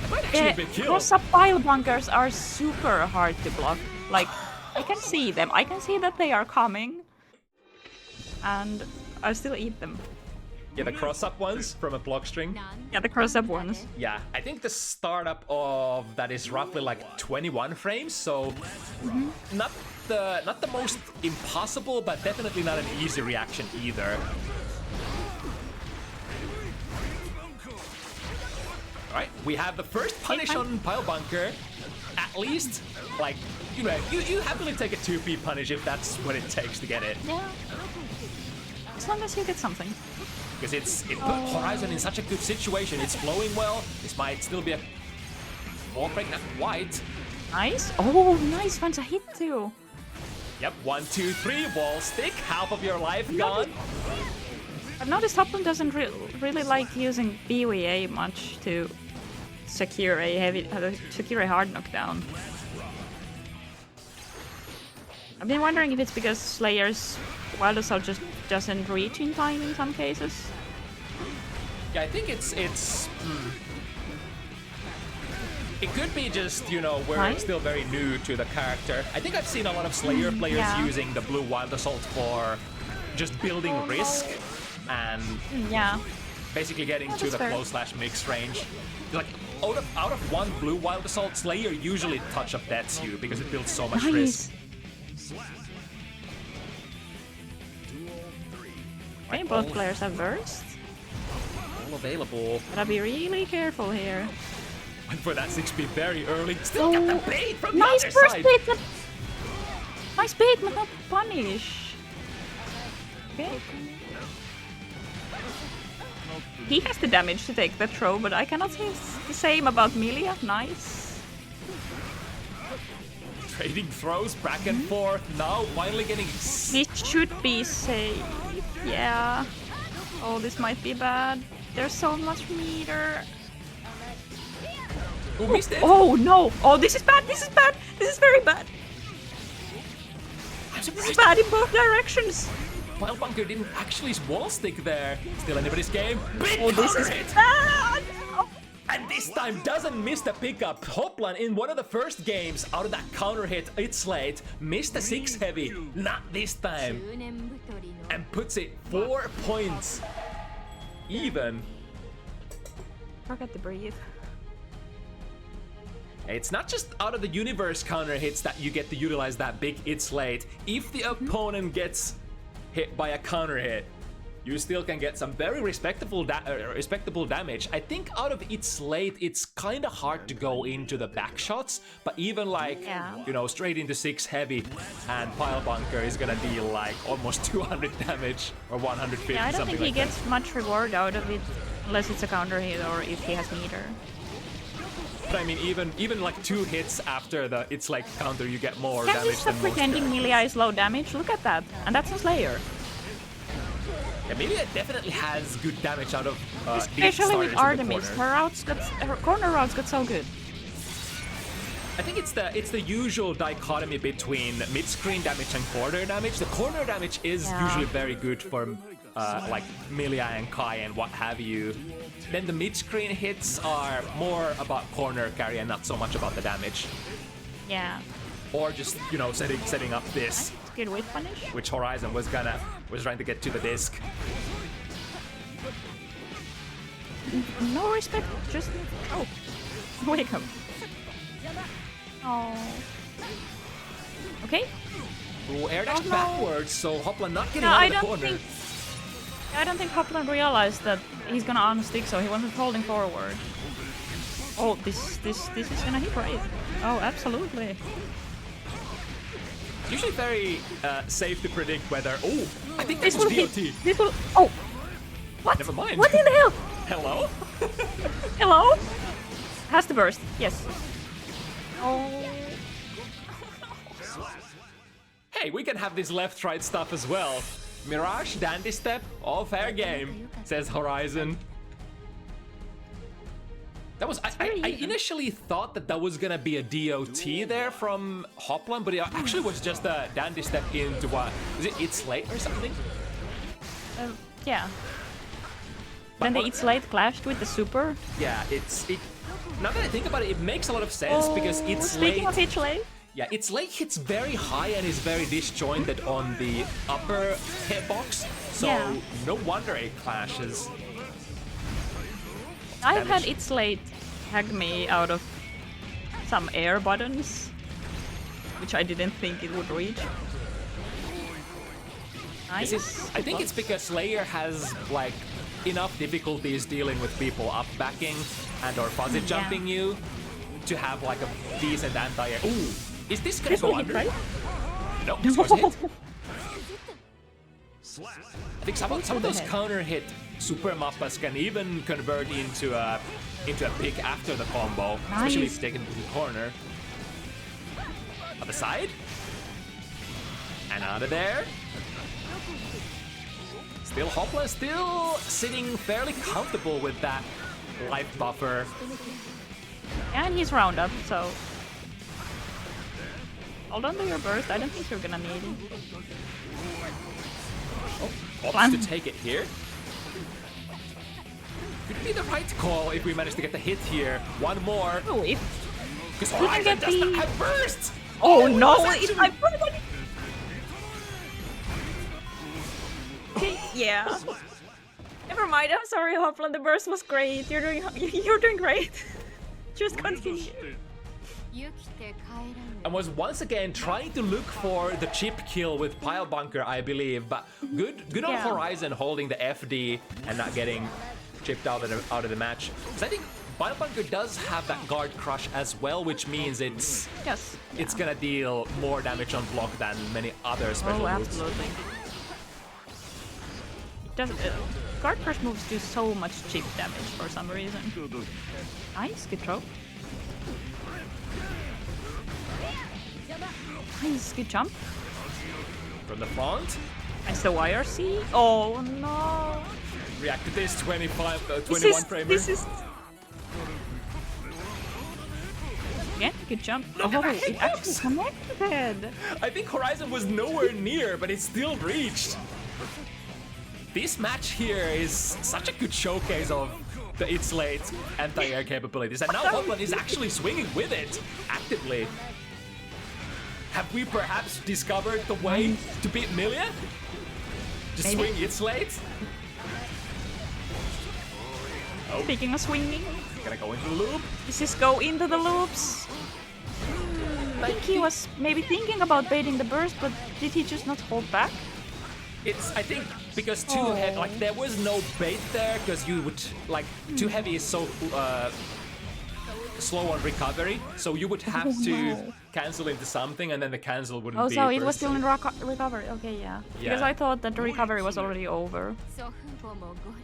That might actually be a kill. Cross-up pile bunkers are super hard to block. Like, I can see them. I can see that they are coming. And I still eat them. Yeah, the cross-up ones from a block string. Yeah, the cross-up ones. Yeah, I think the startup of that is roughly like 21 frames, so not the most impossible, but definitely not an easy reaction either. Alright, we have the first punish on Pile Bunker. At least, like, you know, you happily take a 2P punish if that's what it takes to get it. Yeah. As long as you get something. Because it put Horizon in such a good situation. It's flowing well. This might still be a wall break, not quite. Nice. Oh, nice. Finds a hit too. Yep, 1, 2, 3, wall stick. Half of your life gone. I've noticed Hoplan doesn't really like using BWA much to secure a hard knockdown. I've been wondering if it's because Slayer's Wild Assault just doesn't reach in time in some cases. Yeah, I think it's it could be just, you know, we're still very new to the character. I think I've seen a lot of Slayer players using the blue Wild Assault for just building risk and basically getting to the close slash mix range. Like out of one blue Wild Assault, Slayer usually touch up deaths you because it builds so much risk. Okay, both players have burst. still available. Gotta be really careful here. Went for that 6B very early. Still got the bait from the Nice other first side. bait! Nice bait, but not punish. Okay. He has the damage to take the throw, but I cannot say the same about Milia. Nice. Trading throws back and forth. Now finally getting. This should be safe. Yeah. Oh, this might be bad. There's so much meter. Oh, missed it. Oh no! Oh, this is bad! This is bad! This is very bad! I'm This is surprised. bad in both directions! Bunker didn't actually wall stick there. Still anybody's game. Big Oh, this counter is hit. bad! Oh. And this time doesn't miss the pickup. Hoplan in one of the first games out of that counter hit, it's late. Missed the 6 heavy. Not this time. And puts it 4 points. Even. Forget to breathe. It's not just out of the universe counter hits that you get to utilize that big it's late. If the opponent gets hit by a counter hit, you still can get some very respectable damage. I think out of it's late, it's kind of hard to go into the back shots, but even like, you know, straight into 6 heavy and Pile Bunker is gonna deal like almost 200 damage or 150, Yeah, I don't something think he like gets much reward out of it unless it's a counter hit or if he has meter. that. But I mean, even like 2 hits after the it's like counter, you get more Can he damage stop than most pretending guys. Milia is low damage? Look at that. And that's a Slayer. Yeah, maybe it definitely has good damage out of these Especially with starters in the Artemis. corner. Her corner routes got so good. I think it's the usual dichotomy between mid-screen damage and corner damage. The corner damage is usually very good for like Milia and Kai and what have you. Then the mid-screen hits are more about corner carry and not so much about the damage. Yeah. Or just, you know, setting up this, It's good with punish. which Horizon was trying to get to the disc. No respect, just wake up. Oh. Okay. Ooh, air dash no. backwards, so Hoplan not getting No, out I of the don't corner. think. I don't think Hoplan realized that he's gonna unstick, so he wasn't holding forward. Oh, this is gonna hit right. Oh, absolutely. Usually very safe to predict whether. Oh, I think This this was will DOT. hit. This will. Oh. What? Never mind. What in the hell? Hello? Hello? Has to burst. Yes. Oh. Hey, we can have this left-right stuff as well. Mirage, Dandy Step, all fair game, says Horizon. That was I initially thought that was gonna be a DOT there from Hoplan, but it actually was just a Dandy Step into what? Is it It's Late or something? Yeah. Then the It's Late clashed with the super. Yeah, now that I think about it, it makes a lot of sense because It's Late. Speaking of It's Late. Yeah, It's Late hits very high and is very disjointed on the upper hitbox, so no wonder it clashes. I've had It's Late tag me out of some air buttons, which I didn't think it would reach. Nice. I think it's because Slayer has like enough difficulties dealing with people up backing and or fuzzy jumping you to have like a decent anti-air. Ooh, is this gonna This go will hit, under? right? No, this was hit. I think some of those hit. counter hit super mappas can even convert into a pick after the combo, especially if taken to the corner. Other side. And out of there. Still Hoplan still sitting fairly comfortable with that life buffer. And he's round up, so hold on to your burst. I don't think you're gonna need it. Opts to take it here. Could be the right call if we manage to get the hit here. One more. Oh, if Because we can Horizon get does not the- have burst! oh no, it's I yeah. Never mind. I'm sorry, Hoplan. The burst was great. You're doing great. Just continue. And was once again trying to look for the chip kill with Pile Bunker, I believe. But good on Yeah. Horizon holding the FD and not getting chipped out of the match. Because I think Biobunker does have that guard crush as well, which means it's gonna deal more damage on block than many other special moves. Absolutely. It does. Guard crush moves do so much chip damage for some reason. Nice, good throw. Nice, good jump. From the front. Nice, the YRC. Oh no. React to this 21 framer. This is. Yeah, good jump. Oh, it actually connected. I think Horizon was nowhere near, but it still reached. This match here is such a good showcase of the It's Late anti-air capabilities, and now Hoplan is actually swinging with it actively. Have we perhaps discovered the way to beat Milia? Just swing It's Late? Oh. Speaking of swinging, gonna go into the loop. Does this go into the loops? I think he was maybe thinking about baiting the burst, but did he just not hold back? It's, I think, because too heavy, like there was no bait there, because you would, like, too heavy is so slow on recovery, so you would have to cancel into something, and then the cancel wouldn't be. Oh, so it was still in recovery. Okay, yeah. Because I thought that the recovery was already over.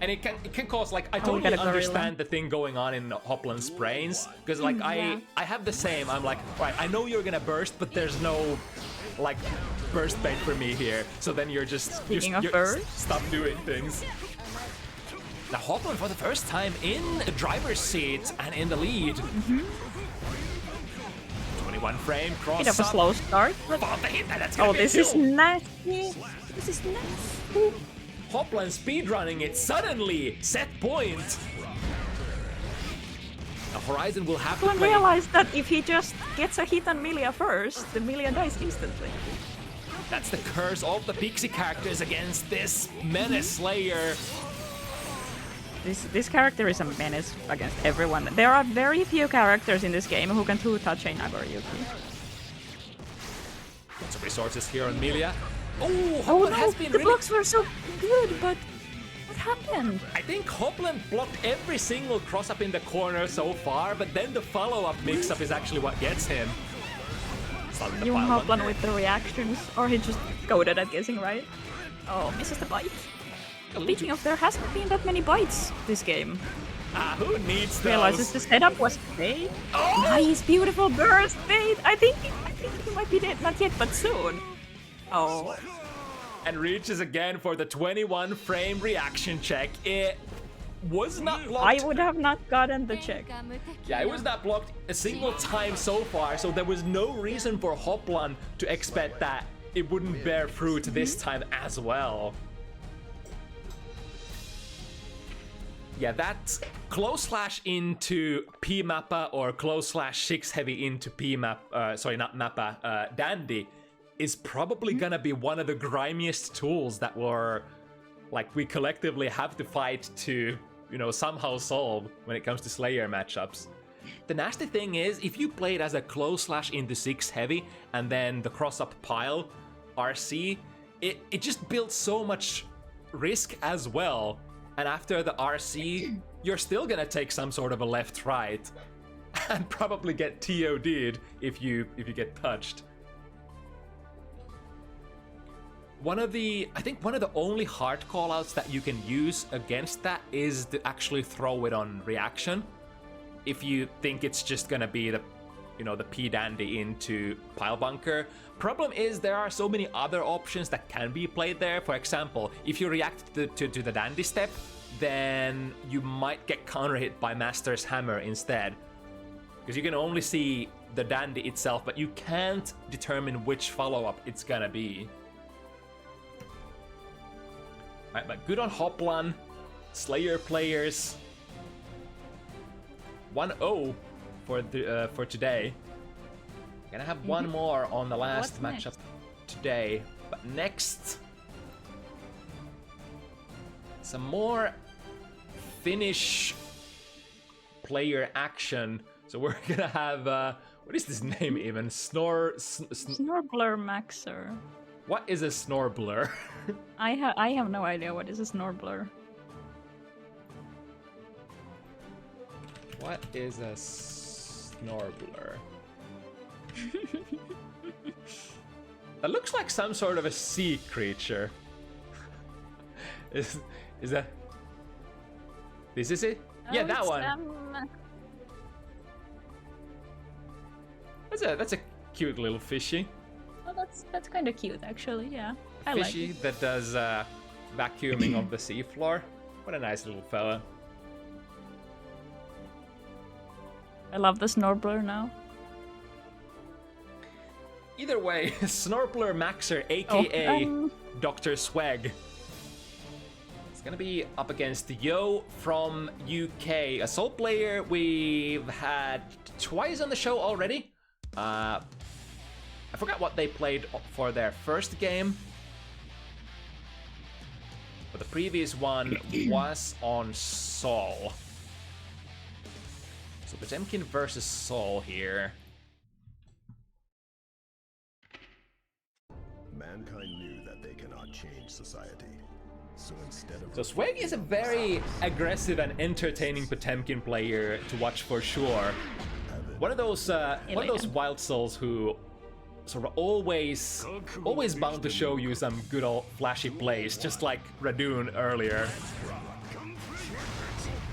And it can cause, like, I totally understand the thing going on in Hoplan's brains, because like I have the same. I'm like, right, I know you're gonna burst, but there's no like burst bait for me here. So then you're just stop doing things. Now Hoplan for the first time in the driver's seat and in the lead. 21 frame cross. Bit of a slow start. But... Oh, this is nasty. This is nasty. Hoplan speedrunning it suddenly. Set point. Now Horizon will have to play. Realize that if he just gets a hit on Milia first, the Milia dies instantly. That's the curse of the Pixie characters against this Menace Slayer. This character is a menace against everyone. There are very few characters in this game who can two-touch a Nagoriyuki. Lots of resources here on Milia. Oh, Hoplan has been the blocks were so good, but what happened? I think Hoplan blocked every single cross-up in the corner so far, but then the follow-up mix-up is actually what gets him. You Hoplan with the reactions, or he just coded at guessing right. Oh, misses the bite. Speaking of, there hasn't been that many bites this game. Who needs those? Realizes the setup was bait. Oh! Nice, beautiful burst bait. I think he might be dead. Not yet, but soon. Oh. And reaches again for the 21 frame reaction check. It was not blocked. I would have not gotten the check. Yeah, it was not blocked a single time so far, so there was no reason for Hoplan to expect that it wouldn't bear fruit this time as well. Yeah, that close slash into P Mappa or close slash 6 heavy into P Map, sorry, not Mappa, Dandy is probably gonna be one of the grimiest tools that we collectively have to fight to, you know, somehow solve when it comes to Slayer matchups. The nasty thing is, if you play it as a close slash into 6 heavy and then the cross up pile RC, it just builds so much risk as well. And after the RC, you're still gonna take some sort of a left-right and probably get TOD'd if you get touched. I think one of the only hard callouts that you can use against that is to actually throw it on reaction. If you think it's just gonna be the P Dandy into Pile Bunker. Problem is there are so many other options that can be played there. For example, if you react to the Dandy step, then you might get counter hit by Master's Hammer instead. Because you can only see the Dandy itself, but you can't determine which follow-up it's gonna be. Alright, but good on Hoplan. Slayer players. 1-0 for today. Gonna have one more on the last matchup today. But next, some more Finnish player action. So we're gonna have what is this name even? Snorbblermaxxer. What is a Snorbbler? I have no idea what is a Snorbbler. What is a Snorbbler? That looks like some sort of a sea creature. Is that... This is it? Yeah, that one. That's a cute little fishy. Well, that's kind of cute, actually. Yeah, I like Fishy it. that does vacuuming of the seafloor. What a nice little fella. I love the Snorbbler now. Either way, Snorbblermaxxer, aka Dr. Swag. It's gonna be up against Yo from UK, a Soul player we've had twice on the show already. I forgot what they played for their first game, but the previous one was on Soul. So Potemkin versus Soul here. Mankind knew that they cannot change society. So instead of So Swag is a very aggressive and entertaining Potemkin player to watch for sure. One of those wild souls who sort of always bound to show you some good old flashy plays, just like Radune earlier.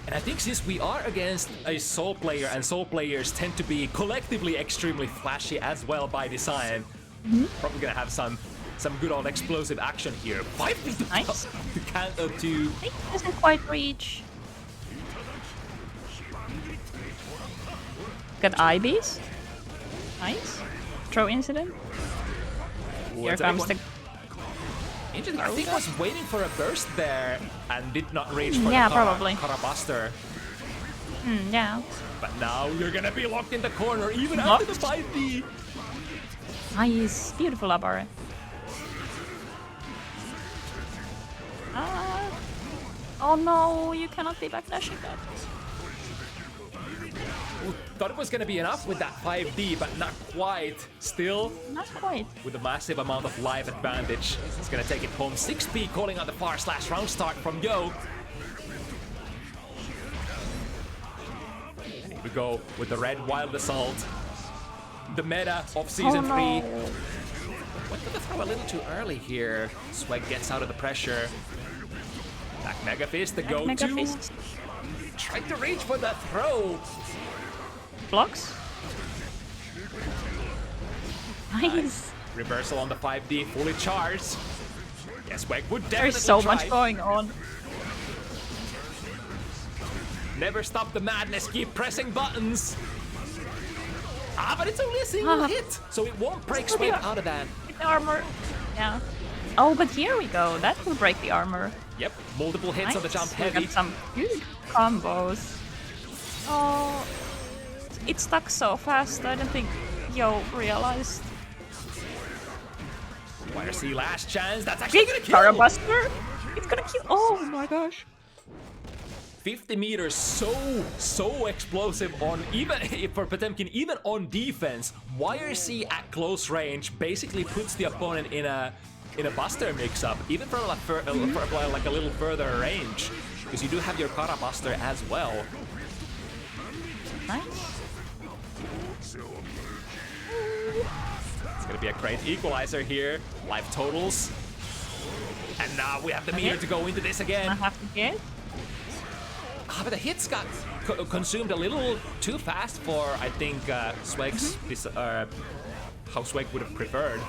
And I think since we are against a Soul player, and Soul players tend to be collectively extremely flashy as well by design, probably gonna have some good old explosive action here. 5 feet to Nice. to counter to. I think it doesn't quite reach. Got IBs. Nice. Throw incident. Here comes the... Interesting. I think was waiting for a burst there and did not reach for Yeah, the probably. Karabuster. Yeah. But now you're gonna be locked in the corner even after the 5D. Nice. Beautiful Abare. Oh no, you cannot be backdashing that. Ooh, thought it was gonna be enough with that 5D, but not quite. Still, Not quite. with a massive amount of life advantage, it's gonna take it home. 6P calling out the /round start from Yo. And here we go with the red wild assault. The meta of season 3. Went to the throw a little too early here. Swag gets out of the pressure. Back Mega Fist, the go-to. Mega Fist. Tried to reach for the throw. Blocks. Nice. Reversal on the 5D, fully charged. Yes, Swag would definitely There's so try. much going on. Never stop the madness, keep pressing buttons. Ah, but it's only a single hit, so it won't break Swag out of that. With the armor. Yeah. Oh, but here we go. That will break the armor. Yep, multiple hits on the jump We heavy. got some good combos. Oh, it stuck so fast. I don't think Yo realized. YRC last chance, that's actually gonna kill! Karabuster. It's gonna kill. Oh my gosh. 50 meters, so explosive on even for Potemkin, even on defense. YRC at close range basically puts the opponent in a buster mix-up, even for like a little further range, because you do have your Karabuster as well. Nice. It's gonna be a great equalizer here. Life totals, and now we have the meter to go into this again. I have to get. But the hits got consumed a little too fast for, I think, Swag's how Swag would have preferred.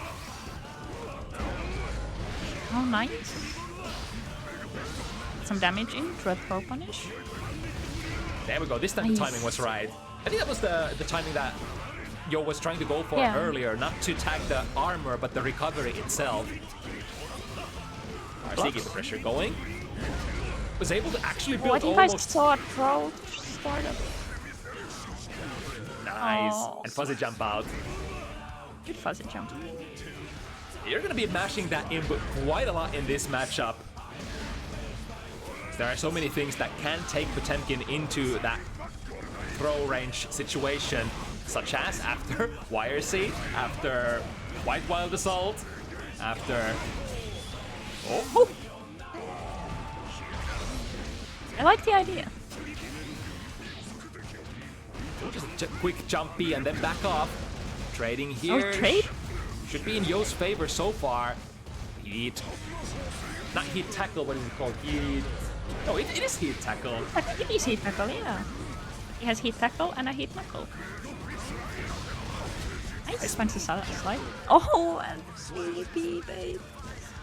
Oh, nice. Some damage in. Throw punish. There we go. This time the timing was right. I think that was the timing that Yo was trying to go for earlier, not to tag the armor, but the recovery itself. RC keep the pressure going. Was able to actually build I think I almost... saw a throw startup. Nice. Oh, And fuzzy jump out. Good fuzzy jump. You're gonna be mashing that input quite a lot in this matchup. There are so many things that can take Potemkin into that throw range situation, such as after YRC, after White Wild Assault, after... Oh! I like the idea. Just a quick jumpy and then back off. Trading here. Oh, trade? Should be in Yo's favor so far. Heat. Not heat tackle, what is it called? Heat. No, it is heat tackle. It is heat tackle, yeah. He has heat tackle and a heat knuckle. Nice, fancy slide. Oh, and sleepy, babe.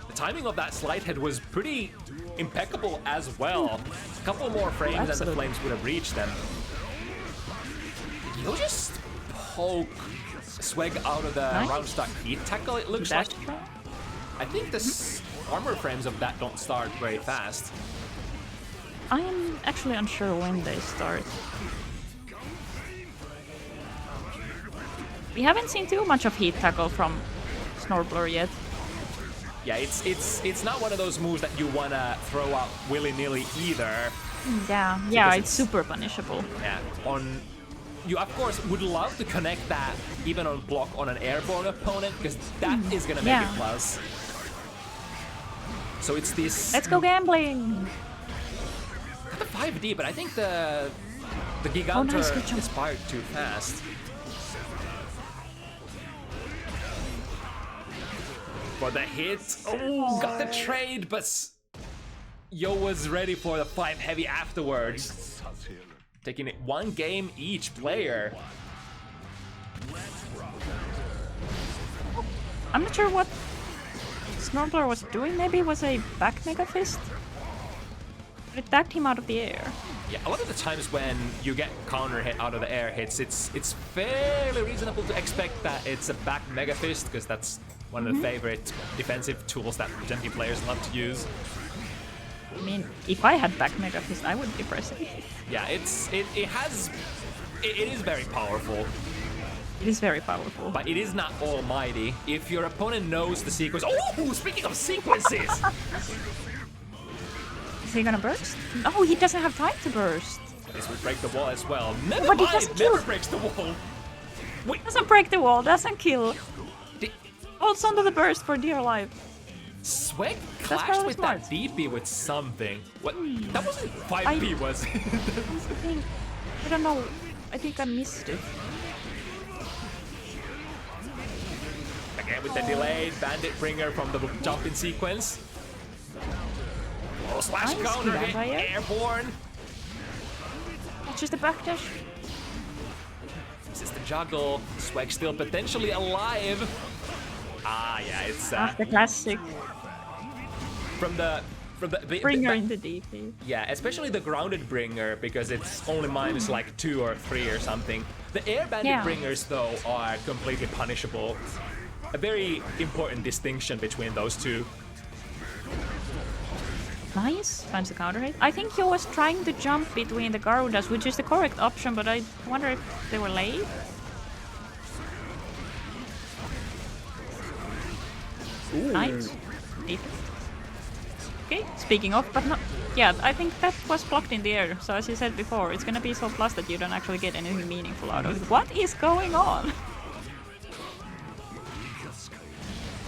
The timing of that slide head was pretty impeccable as well. A couple more frames and the flames would have reached them. Yo just poke Swag out of the round stock heat tackle, it looks like. I think the armor frames of that don't start very fast. I am actually unsure when they start. We haven't seen too much of heat tackle from Snorbbler yet. Yeah, it's not one of those moves that you wanna throw out willy-nilly either. Yeah, it's super punishable. Yeah, you of course would love to connect that even on block on an airborne opponent because that is gonna make it plus. So it's this. Let's go gambling. The 5D, but I think the Gigantor is fired too fast. For the hit, oh, got the trade, but Yo was ready for the 5 heavy afterwards. Taking it 1 game each player. I'm not sure what Snorbbler was doing. Maybe it was a back Mega Fist. It backed him out of the air. Yeah, a lot of the times when you get counter hit out of the air hits, it's fairly reasonable to expect that it's a back Mega Fist because that's one of the favorite defensive tools that Genti players love to use. I mean, if I had back Mega Fist, I would be pressing. Yeah, it is very powerful. It is very powerful. But it is not almighty. If your opponent knows the sequence... Oh, speaking of sequences! Is he gonna burst? Oh, he doesn't have time to burst. This would break the wall as well. Never mind, it never breaks the wall. Wait. Doesn't break the wall, doesn't kill. Holds onto the burst for dear life. Swag clashed with that DP with something. What? That wasn't 5P, was it? I don't know. I think I missed it. Again with the delayed bandit bringer from the jumping sequence. Oh, slash counter hit, airborne. That's just a backdash. This is the juggle. Swag still potentially alive. Ah, yeah, it's the classic. From the bringer in the DP. Yeah, especially the grounded bringer because it's only minus like 2 or 3 or something. The air bandit bringers though are completely punishable. A very important distinction between those two. Nice, finds the counter hit. I think he was trying to jump between the Garudas, which is the correct option, but I wonder if they were late. Ooh. Nice. Okay, speaking of, but not... Yeah, I think that was blocked in the air, so as you said before, it's gonna be so plus that you don't actually get anything meaningful out of it. What is going on?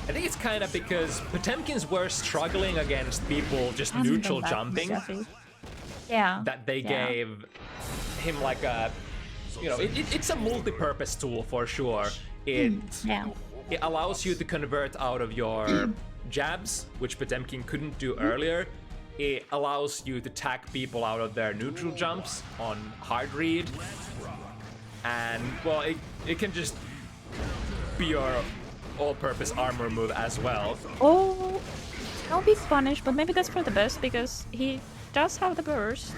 I think it's kind of because Potemkins were struggling against people just neutral jumping. Yeah. That they gave him like a... You know, it's a multi-purpose tool for sure. It allows you to convert out of your jabs, which Potemkin couldn't do earlier. It allows you to tag people out of their neutral jumps on hard read. And, well, it can just be your all-purpose armor move as well. Oh, I'll be punished, but maybe that's for the best because he does have the burst.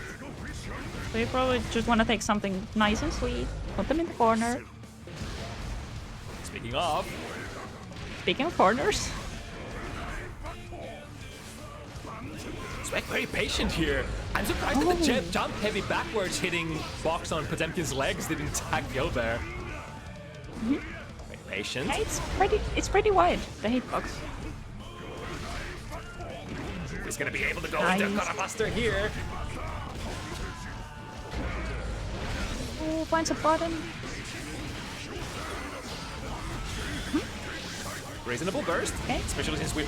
So you probably just want to take something nice and sweet, put them in the corner. Speaking of corners. Swag very patient here. I'm surprised that the jump heavy backwards hitting box on Potemkin's legs didn't tag Yo there. Very patient. Yeah, it's pretty wide, the hitbox. He's gonna be able to go into Buster here. Oh, finds a button. Reasonable burst, especially since we...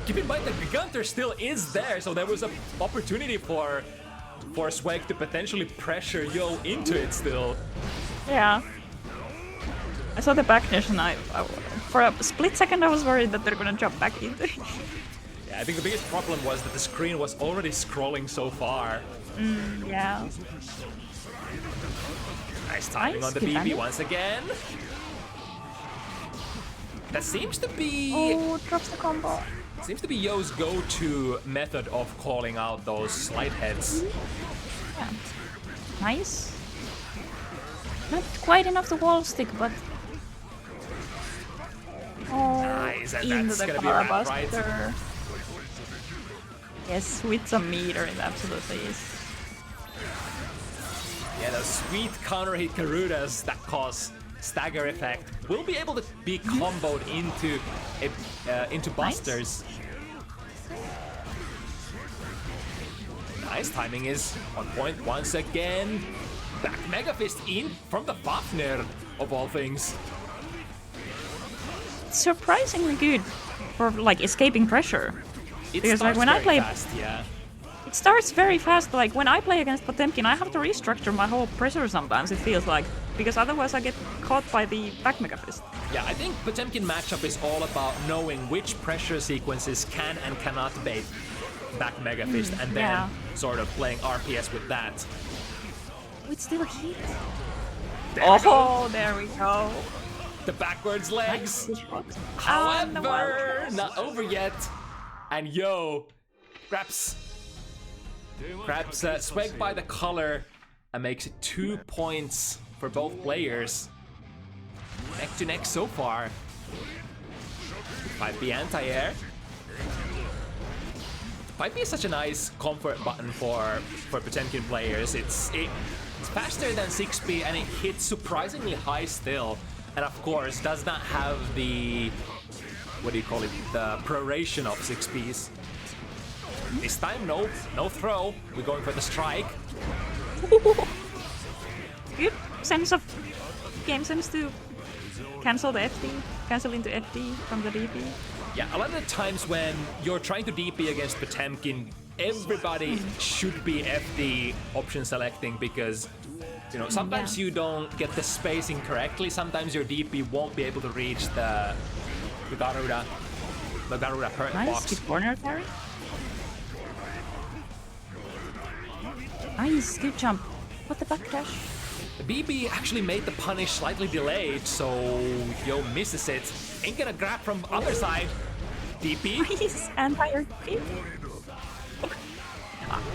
Keep in mind that Gigantor still is there, so there was an opportunity for for Swag to potentially pressure Yo into it still. Yeah. I saw the backdash and for a split second I was worried that they're gonna jump back into it. Yeah, I think the biggest problem was that the screen was already scrolling so far. Yeah. Nice timing on the BB once again. That seems to be... Oh, drops the combo. Seems to be Yo's go-to method of calling out those slide heads. Yeah. Nice. Not quite enough to wall stick, but... Oh, Nice, and into that's the gonna be a wrap, right? Yes, with some meter, it absolutely is. Yeah, those sweet counter hit Garudas that cause stagger effect will be able to be comboed into busters. Nice timing is on point once again. Back Mega Fist in from the Fafnir of all things. Surprisingly good for like escaping pressure. It Because like when I play fast, yeah. It starts very fast, but like when I play against Potemkin, I have to restructure my whole pressure sometimes, it feels like. Because otherwise I get caught by the back Mega Fist. Yeah, I think Potemkin matchup is all about knowing which pressure sequences can and cannot bait back Mega Fist, and then sort of playing RPS with that. It still hit. There we go. The backwards legs. Nice. However, not over yet. And Yo grabs Swag by the collar and makes it 2 points for both players. Neck to neck so far. 5B anti-air. 5B is such a nice comfort button for Potemkin players. It's faster than 6B and it hits surprisingly high still. And of course does not have the, what do you call it, the proration of 6Bs. This time no throw, we're going for the strike. Good sense of game sense to cancel the FD, cancel into FD from the DP. Yeah, a lot of the times when you're trying to DP against Potemkin, everybody should be FD option selecting because, you know, sometimes you don't get the spacing correctly, sometimes your DP won't be able to reach the Garuda hurt box. Good corner carry. Nice, good jump. What the backdash? The BB actually made the punish slightly delayed, so Yo misses it. Ain't gonna grab from other side. DP. Nice, anti-RP.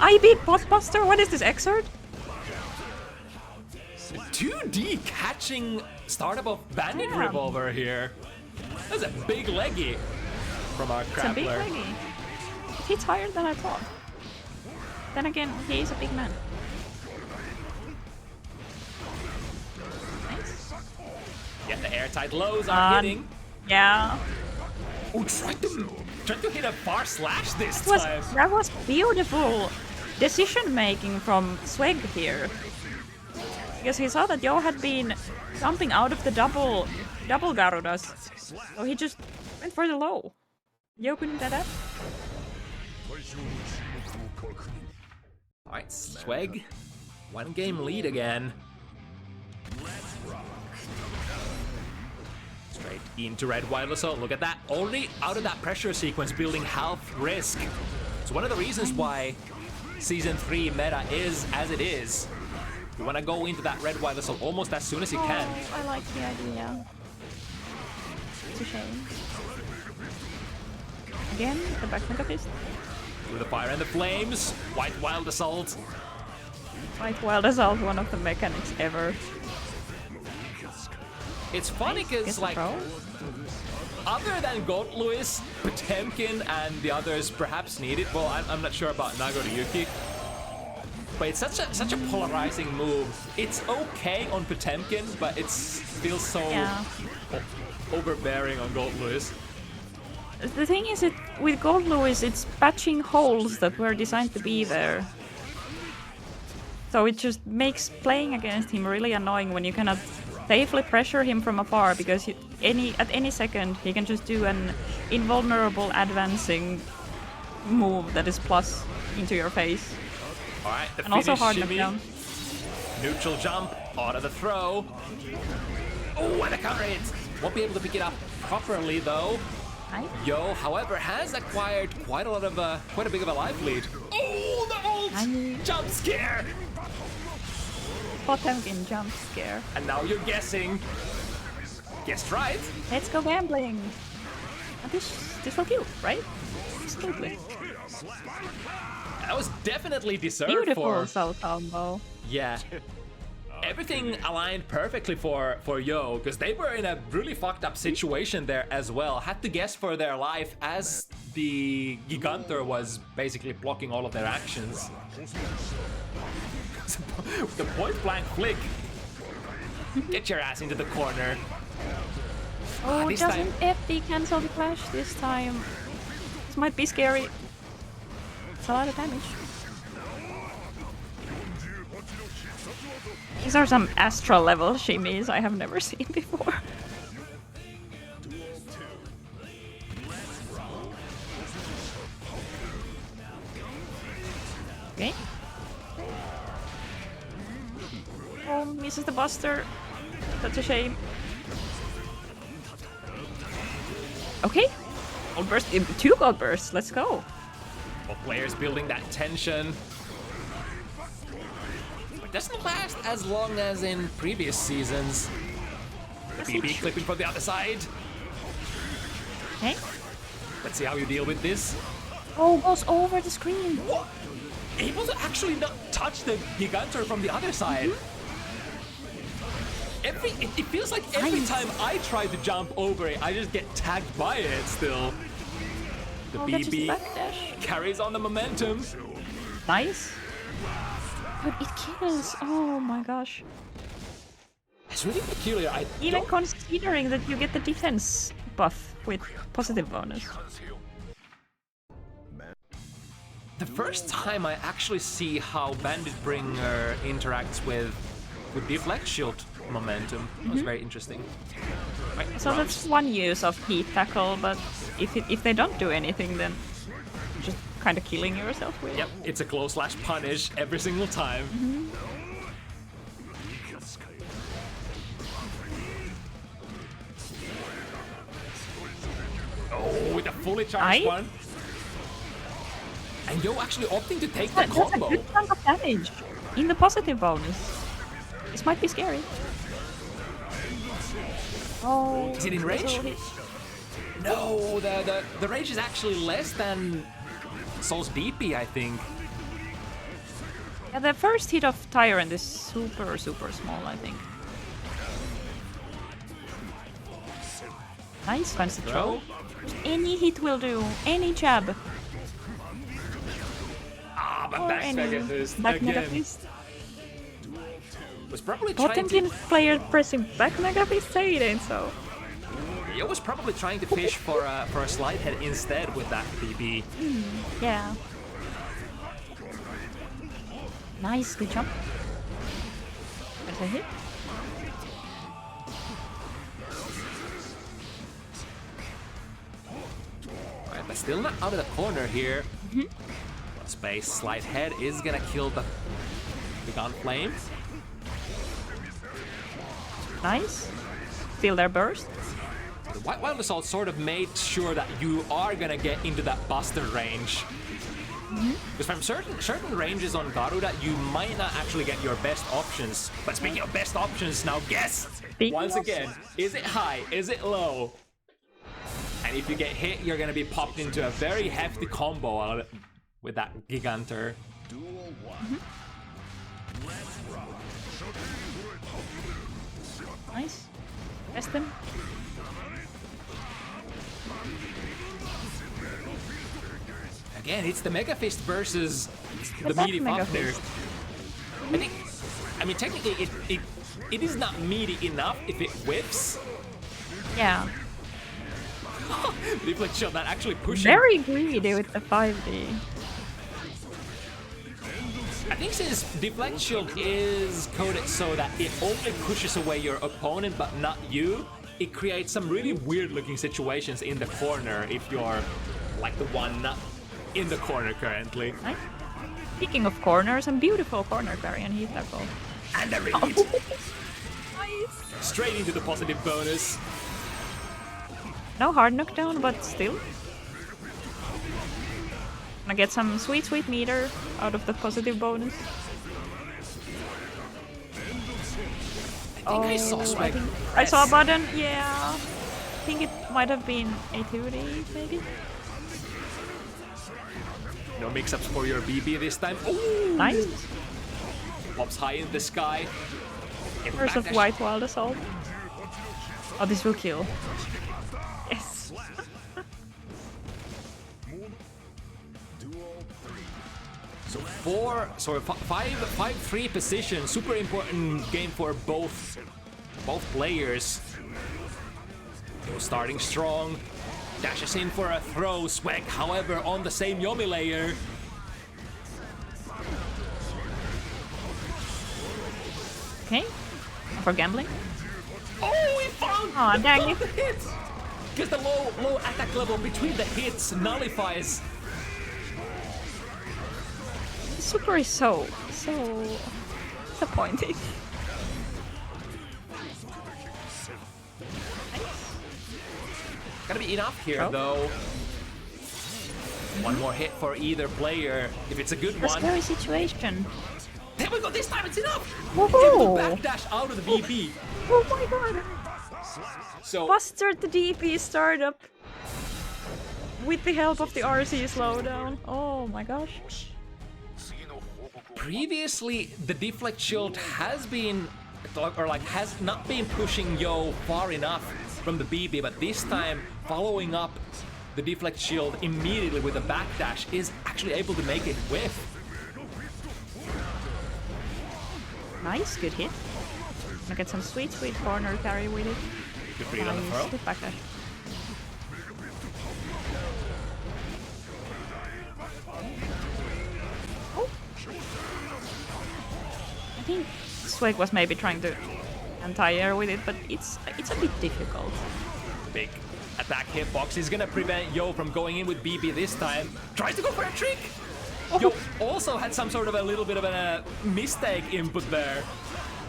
IB Blockbuster, what is this, Exort? 2D catching startup of Bandit Revolver here. That's a big leggy from our Grappler. It's a big leggy. It hits higher than I thought. Then again, he is a big man. Nice. Yeah, the airtight lows are hitting. Yeah. Oh, tried to hit a far slash this time. That was beautiful decision making from Swag here. Because he saw that Yo had been jumping out of the double Garudas. So he just went for the low. Yo couldn't get that. Alright, Swag. 1 game lead again. Straight into Red Wild Assault. Look at that. Already out of that pressure sequence, building health risk. It's one of the reasons why Season 3 meta is as it is. You want to go into that Red Wild Assault almost as soon as you can. I like the idea. It's a shame. Again, the back Mega Fist. Through the fire and the flames. White Wild Assault. White Wild Assault, one of the mechanics ever. It's funny because, like, other than Gold Lewis, Potemkin and the others perhaps need it. Well, I'm not sure about Nagoriyuki. But it's such a polarizing move. It's okay on Potemkin, but it feels so overbearing on Gold Lewis. The thing is, with Gold Lewis, it's patching holes that were designed to be there. So it just makes playing against him really annoying when you cannot safely pressure him from afar, because at any second he can just do an invulnerable advancing move that is plus into your face. Alright, the And also finish hard shimmy. knockdown. Neutral jump, out of the throw. Oh, and a counter hit. Won't be able to pick it up properly though. Nice. Yo, however, has acquired quite a big of a life lead. Oh, the ult! Nice. Jump scare! Potemkin jump scare. And now you're guessing. Guessed right. Let's go gambling. And this will kill, right? Absolutely. That was definitely deserved Beautiful for. soul combo. Yeah. Everything aligned perfectly for Yo, because they were in a really fucked up situation there as well. Had to guess for their life as the Gigantor was basically blocking all of their actions. The point blank flick. Get your ass into the corner. Oh, this doesn't time- FD cancel the flash this time? This might be scary. It's a lot of damage. These are some astral level shimmies I have never seen before. Okay. Oh, misses the buster. That's a shame. Okay. Gold burst, 2 gold bursts. Let's go. Both players building that tension. It doesn't last as long as in previous seasons. The BB clipping from the other side. Okay. Let's see how you deal with this. Oh, goes over the screen. What? Able to actually not touch the Gigantor from the other side. It feels like every time I try to jump over it, I just get tagged by it still. The Oh, that's just BB backdash. carries on the momentum. Nice. But it kills. Oh my gosh. It's really peculiar. Even considering that you get the defense buff with positive bonus. The first time I actually see how Bandit Bringer interacts with deflect shield momentum. That was very interesting. Right, So round. that's one use of heat tackle, but if they don't do anything, then just kind of killing yourself with. Yep, it's a close slash punish every single time. Oh, with a fully charged one. And Yo actually opting to take the That's a combo. good chunk of damage in the positive bonus. This might be scary. Oh, Is it in range? so hit. No, the range is actually less than Soul's DP, I think. Yeah, the first hit of Tyrant is super small, I think. Nice, fancy throw. Any hit will do. Any jab. Ah, but Or back any mega fist back mega again. fist. Was probably trying Potemkin to. player pressing back mega fist, say it ain't so. Yo was probably trying to fish for a slide head instead with that BB. Yeah. Nice, good jump. There's a hit. Right, but still not out of the corner here. Space slide head is gonna kill the gun flame. Nice. Steal their burst. The White Wild Assault sort of made sure that you are gonna get into that buster range. Because from certain ranges on Garuda, you might not actually get your best options. But speaking of best options, now guess! Once again, is it high? Is it low? And if you get hit, you're gonna be popped into a very hefty combo out with that Gigantor. Nice. Best them. Again, it's the Mega Fist versus the back meaty Mega Fafnir. Fist. I mean, technically, it is not meaty enough if it whips. Yeah. Deflect shield not actually pushing. Very greedy with the 5D. I think since Deflect Shield is coded so that it only pushes away your opponent but not you, it creates some really weird looking situations in the corner if you're like the one not in the corner currently. Nice. Speaking of corners, and beautiful corner carry and heat tackle. And a read. Nice. Straight into the positive bonus. No hard knockdown, but still. Gonna get some sweet meter out of the positive bonus. I saw Swag. I saw a button, yeah. I think it might have been a 2D, maybe? No mix-ups for your BB this time. Ooh. Nice. Pops high in the sky. Curse of White Wild Assault. Oh, this will kill. Yes. So 5-3 position, super important game for both players. Starting strong, dashes in for a throw. Swag, however, on the same Yomi layer. Okay, for gambling. Oh, he found Oh, dang it. the hit! Because the low attack level between the hits nullifies. Super is so disappointing. Gotta be enough here, Oh. though. One more hit for either player. If it's a good A one. scary situation. There we go, this time it's enough! Woohoo! Able to backdash out of the VP. Oh my god! So, Bustered the DP startup with the help of the RC slowdown. Oh my gosh. previously the deflect shield has been, has not been pushing Yo far enough from the BB, but this time following up the deflect shield immediately with a backdash is actually able to make it whiff. Nice, good hit. Gonna get some sweet corner carry with it. Good read on the throw. Good backdash. Oh. I think Swag was maybe trying to anti-air with it, but it's a bit difficult. Big attack hitbox is gonna prevent Yo from going in with BB this time. Tries to go for a trick! Yo also had some sort of a little bit of a mistake input there.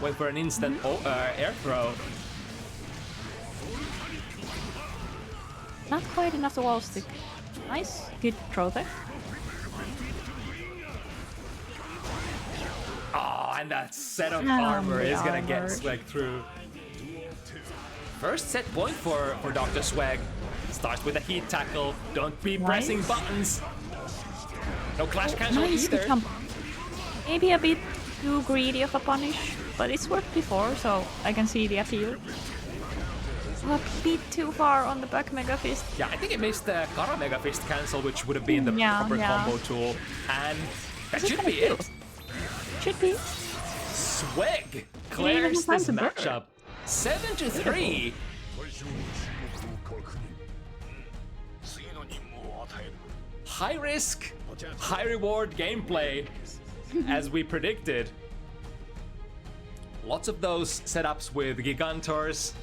Went for an instant air throw. Not quite enough to wall stick. Nice, good throw there. Oh, and that set of Oh, armor the is gonna armor. get Swag through. First set point for Dr. Swag. Starts with a heat tackle. Don't be pressing buttons. No clash cancel Nice, good either. jump. Maybe a bit too greedy of a punish, but it's worked before, so I can see the appeal. A bit too far on the back Mega Fist. Yeah, I think it missed the Kara Mega Fist cancel, which would have been the proper combo tool. And that should be it. Should be. Swag clears time this to burn. matchup. 7-3. High risk, high reward gameplay, as we predicted. Lots of those setups with Gigantors.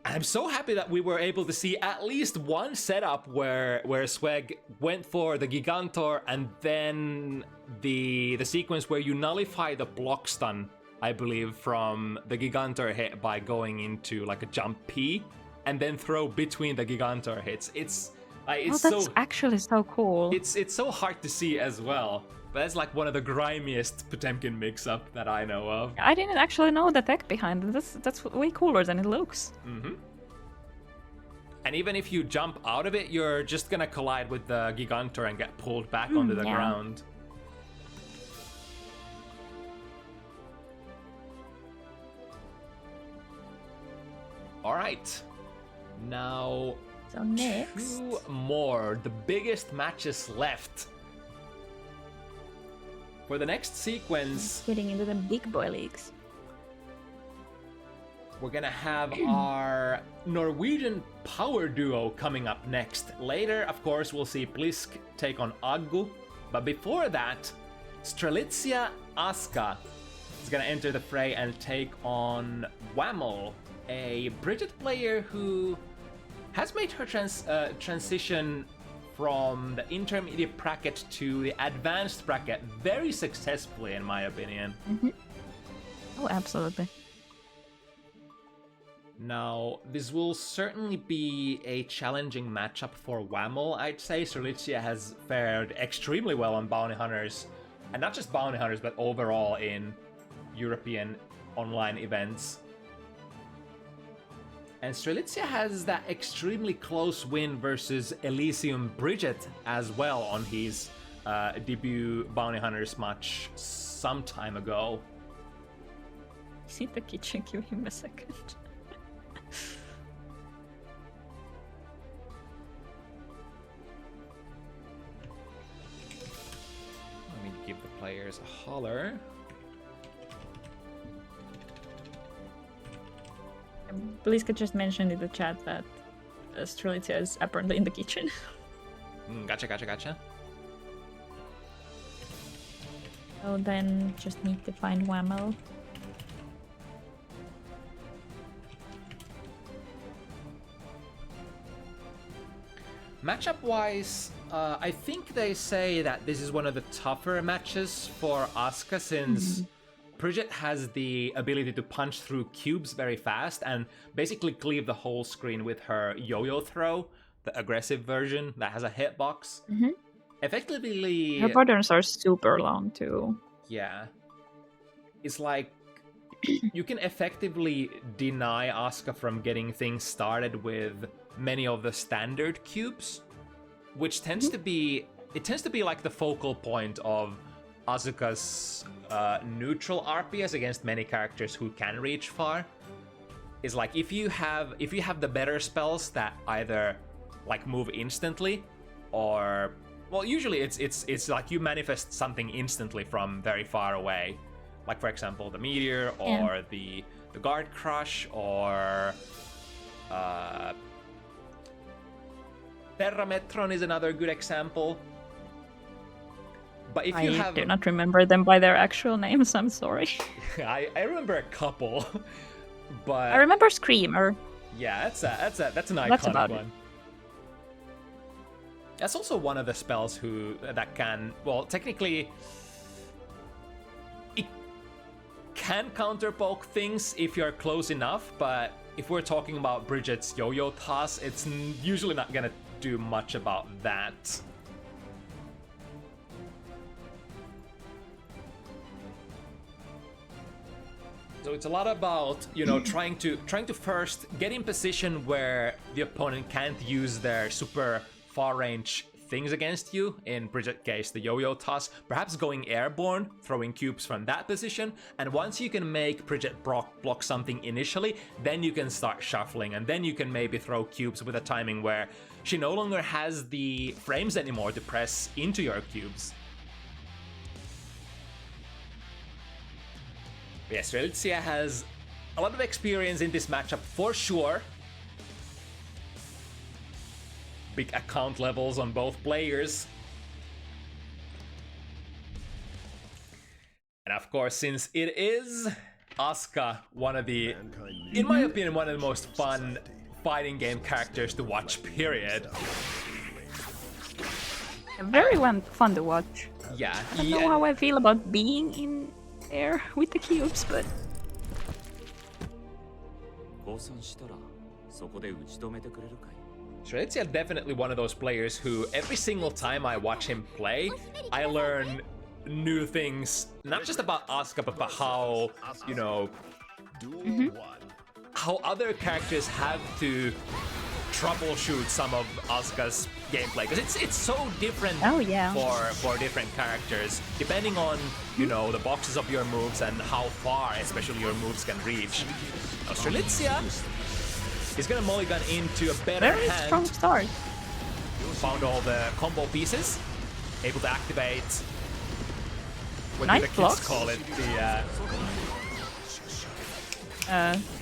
I'm so happy that we were able to see at least one setup where Swag went for the Gigantor and then the sequence where you nullify the block stun, I believe, from the Gigantor hit by going into like a jump P and then throw between the Gigantor hits. It's That's actually so cool. it's so hard to see as well. But that's like one of the grimiest Potemkin mix-up that I know of. I didn't actually know the tech behind it. That's way cooler than it looks. Mm-hmm. And even if you jump out of it, you're just gonna collide with the Gigantor and get pulled back onto the ground. Alright. Now, So next, 2 more. The biggest matches left. For the next sequence, getting into the big boy leagues. we're gonna have our Norwegian power duo coming up next. Later, of course, we'll see Bliskke take on Aggu. But before that, Strelitzia Aska is gonna enter the fray and take on Whammel, a Bridget player who has made her transition from the intermediate bracket to the advanced bracket very successfully, in my opinion. Oh, absolutely. Now, this will certainly be a challenging matchup for Whammel, I'd say. Strelitzia has fared extremely well on Bounty Hunters, and not just Bounty Hunters, but overall in European online events. And Strelitzia has that extremely close win versus Elysium Bridget as well on his debut Bounty Hunters match some time ago. He's in the kitchen, give him a second. Let me give the players a holler. Bliskke just mentioned in the chat that Strelitzia is apparently in the kitchen. Gotcha. So then just need to find Whammel. Matchup-wise, I think they say that this is one of the tougher matches for Asuka since Bridget has the ability to punch through cubes very fast and basically cleave the whole screen with her yo-yo throw, the aggressive version that has a hitbox. Effectively... Her buttons are super long too. Yeah. It's like you can effectively deny Asuka from getting things started with many of the standard cubes, which tends to be like the focal point of Asuka's neutral RPS against many characters who can reach far. Is like if you have the better spells that either like move instantly or, well, usually it's like you manifest something instantly from very far away, like for example the meteor or the guard crush or Terrametron is another good example. But if you have... I do not remember them by their actual names, I'm sorry. I remember a couple, but... I remember Screamer. Yeah, that's an iconic one. That's also one of the spells that can... Well, technically... It can counterpoke things if you're close enough, but if we're talking about Bridget's yo-yo toss, it's usually not gonna do much about that. So it's a lot about, you know, trying to first get in position where the opponent can't use their super far range things against you. In Bridget's case, the yo-yo toss, perhaps going airborne, throwing cubes from that position. And once you can make Bridget block something initially, then you can start shuffling, and then you can maybe throw cubes with a timing where she no longer has the frames anymore to press into your cubes. Yes, Strelitzia has a lot of experience in this matchup for sure. Big account levels on both players. And of course, since it is Asuka, one of the, in my opinion, one of the most fun fighting game characters to watch, period. Very fun to watch. Yeah. I don't know how I feel about being in there with the cubes, but... Strelitzia definitely one of those players who every single time I watch him play, I learn new things, not just about Asuka, but about how, you know, how other characters have to troubleshoot some of Asuka's gameplay, because it's so different for different characters, depending on, you know, the boxes of your moves and how far especially your moves can reach. Now, Strelitzia is gonna mulligan into a better very hand. strong start. Found all the combo pieces, able to activate what do the kids blocks. call it, the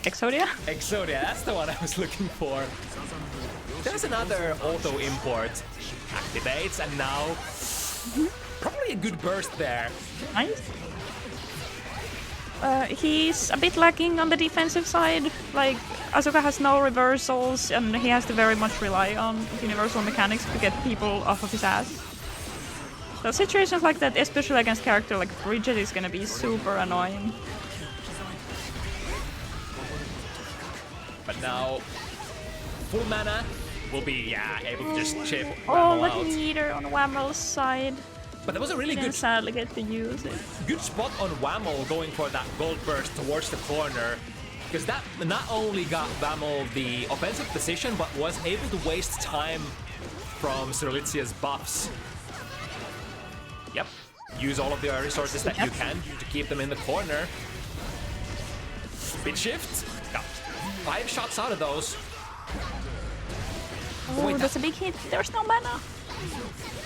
Exodia? Exodia, that's the one I was looking for. There's another auto import. Activates, and now probably a good burst there. Nice. He's a bit lacking on the defensive side. Like, Asuka has no reversals, and he has to very much rely on universal mechanics to get people off of his ass. So situations like that, especially against character like Bridget, is gonna be super annoying. But now, full mana will be able to just chip Oh, Whammel let out. me eat her on Whammel's side. But that was a really Didn't good sadly get to use it. good spot on Whammel going for that gold burst towards the corner. Because that not only got Whammel the offensive position, but was able to waste time from Strelitzia's buffs. Yep. Use all of the resources that you can to keep them in the corner. Spin shift. Got 5 shots out of those. Oh, wait, that's a big hit. There's no mana.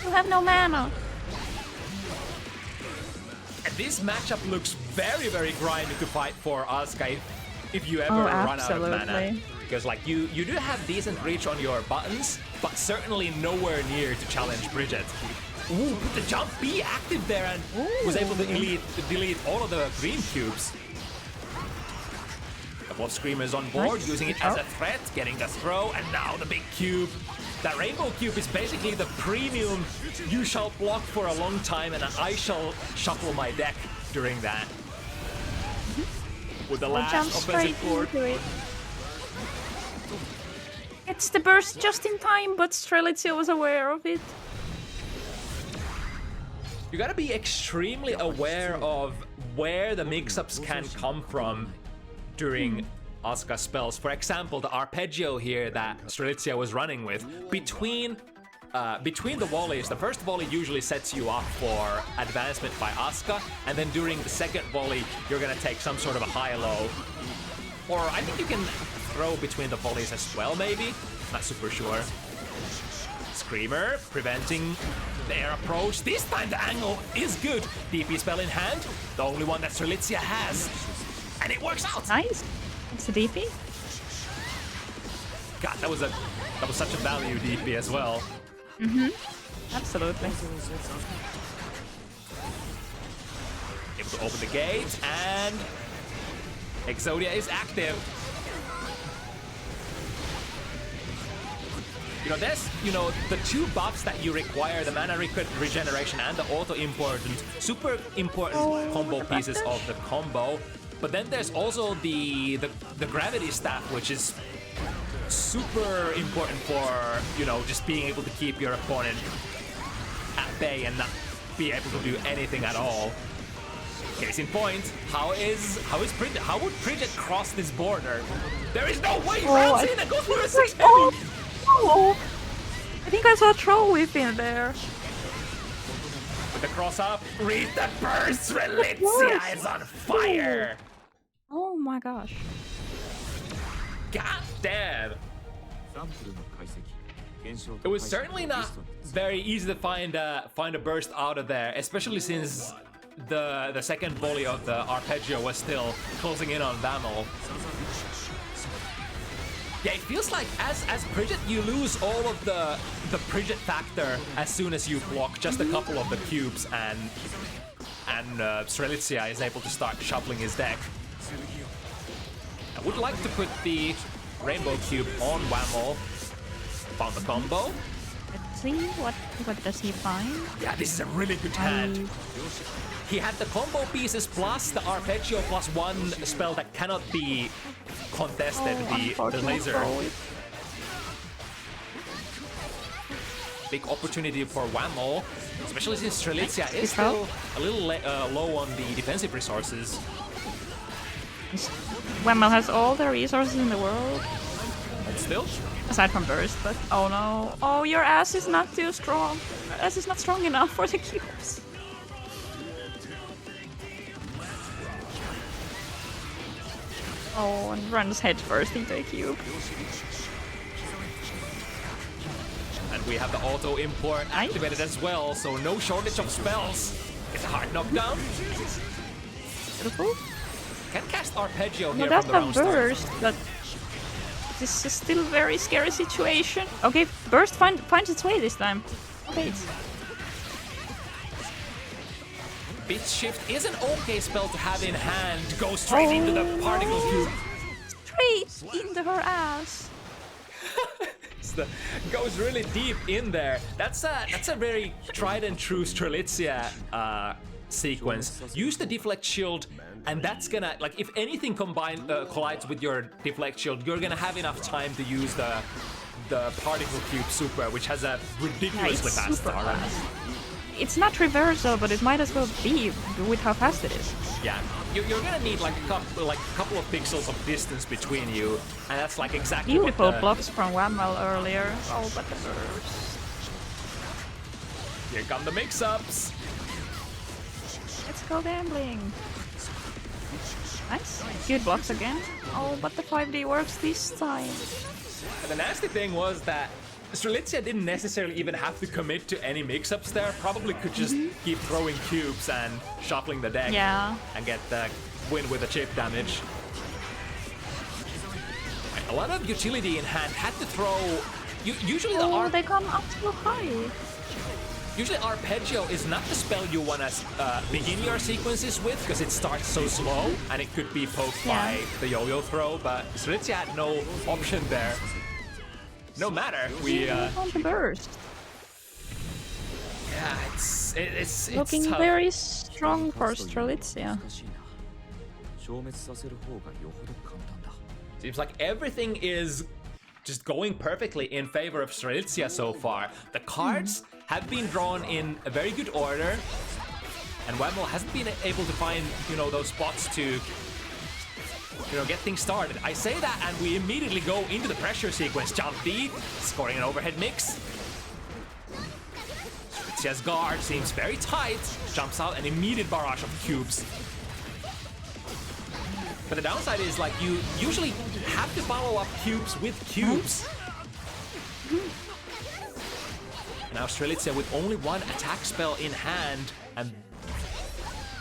You have no mana. And this matchup looks very, very grindy to fight for Asuka if you ever run out of mana. Absolutely. Because like you do have decent reach on your buttons, but certainly nowhere near to challenge Bridget. Ooh, put the jump B active there and was able to delete all of the green cubes. Couple of Screamers on board, Nice. using it as a threat, getting the throw, and now the big cube. That rainbow cube is basically the premium you shall block for a long time and I shall shuffle my deck during that. With the I'll last jump straight offensive board. into it. It's the burst just in time, but Strelitzia was aware of it. You gotta be extremely aware of where the mix-ups can come from during Asuka spells. For example, the arpeggio here that Strelitzia was running with, between the volleys, the first volley usually sets you up for advancement by Asuka, and then during the second volley, you're gonna take some sort of a high-low. Or I think you can throw between the volleys as well, maybe? Not super sure. Screamer, preventing their approach. This time the angle is good. DP spell in hand, the only one that Strelitzia has. And it works out! Nice. It's a DP. God, that was such a value DP as well. Absolutely. Able to open the gate, and Exodia is active. The 2 buffs that you require, the mana regeneration and the super important combo pieces of the combo. But then there's also the gravity staff, which is super important for, just being able to keep your opponent at bay and not be able to do anything at all. Case in point, how Bridget? How would Bridget cross this border? There is no way! Rounds in and goes for a 6 heavy! Oh! I think I saw a troll whip in there. With the cross up, read the burst! Strelitzia is on fire! Oh my gosh. God damn! It was certainly not very easy to find a burst out of there, especially since the second volley of the arpeggio was still closing in on Whammel. Yeah, it feels like as Bridget, you lose all of the Bridget factor as soon as you block just a couple of the cubes, and Strelitzia is able to start shuffling his deck. I would like to put the rainbow cube on Whammel. Found the combo. Let's see what does he find. Yeah, this is a really good hand. He had the combo pieces plus the arpeggio plus 1 spell that cannot be contested, the laser. Big opportunity for Whammel, especially since Strelitzia is still a little low on the defensive resources. Whammel has all the resources in the world. But still, Aside from burst, but oh no. Oh, your ass is not too strong. Your ass is not strong enough for the cubes. Oh, and runs head first into a cube. and we have the auto import activated as well, so no shortage of spells. It's a hard knockdown. Beautiful. Can cast arpeggio No, here that's from the a round start. burst, but this is still a very scary situation. Okay, burst finds its way this time. Wait. Bit Shift is an okay spell to have in hand. Go straight into the particle cube. Straight into her ass. Goes really deep in there. That's a very tried and true Strelitzia sequence. Use the deflect shield, and that's gonna, like, if anything collides with your deflect shield, you're gonna have enough time to use the particle cube super, which has a ridiculously fast start. It's not reversal, but it might as well be with how fast it is. Yeah, you're gonna need like a couple of pixels of distance between you, and that's like exactly Beautiful what blocks from Whammel earlier. Oh, but the burst. Here come the mix-ups. Let's go gambling. Nice. Good blocks again. Oh, but the 5D works this time. And the nasty thing was that Strelitzia didn't necessarily even have to commit to any mix-ups there. Probably could just keep throwing cubes and shuffling the deck and get the win with the chip damage. A lot of utility in hand. Had to throw. Usually they come up too high. Usually Arpeggio is not the spell you want to begin your sequences with, because it starts so slow and it could be poked by the yo-yo throw, but Strelitzia had no option there. No matter, we on the burst. Yeah, it's looking tough. very strong for Strelitzia. Seems like everything is just going perfectly in favor of Strelitzia so far. The cards have been drawn in a very good order, and Whammel hasn't been able to find, those spots to get things started. I say that, and we immediately go into the pressure sequence. Jump D, scoring an overhead mix. Strelitzia's guard seems very tight. Jumps out an immediate barrage of cubes. But the downside is, like, you usually have to follow up cubes with cubes. Now Strelitzia with only one attack spell in hand, and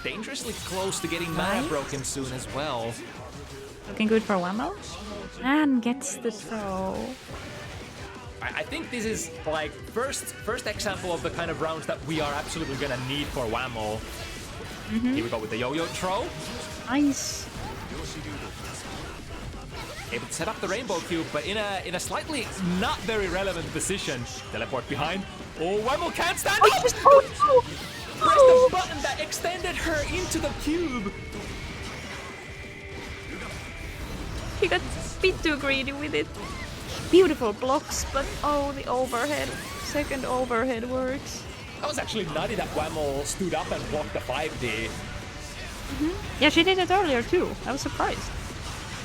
dangerously close to getting mana broken soon as well. Looking good for Whammel. And gets the throw. I think this is like first example of the kind of rounds that we are absolutely gonna need for Whammel. Here we go with the yo-yo throw. Nice. Able to set up the rainbow cube, but in a slightly not very relevant position. Teleport behind. Oh, Whammel can't stand up! Press the button that extended her into the cube. He got a bit too greedy with it. Beautiful blocks, but the overhead. Second overhead works. That was actually nutty that Whammel stood up and blocked the 5D. Yeah, she did it earlier too. I was surprised.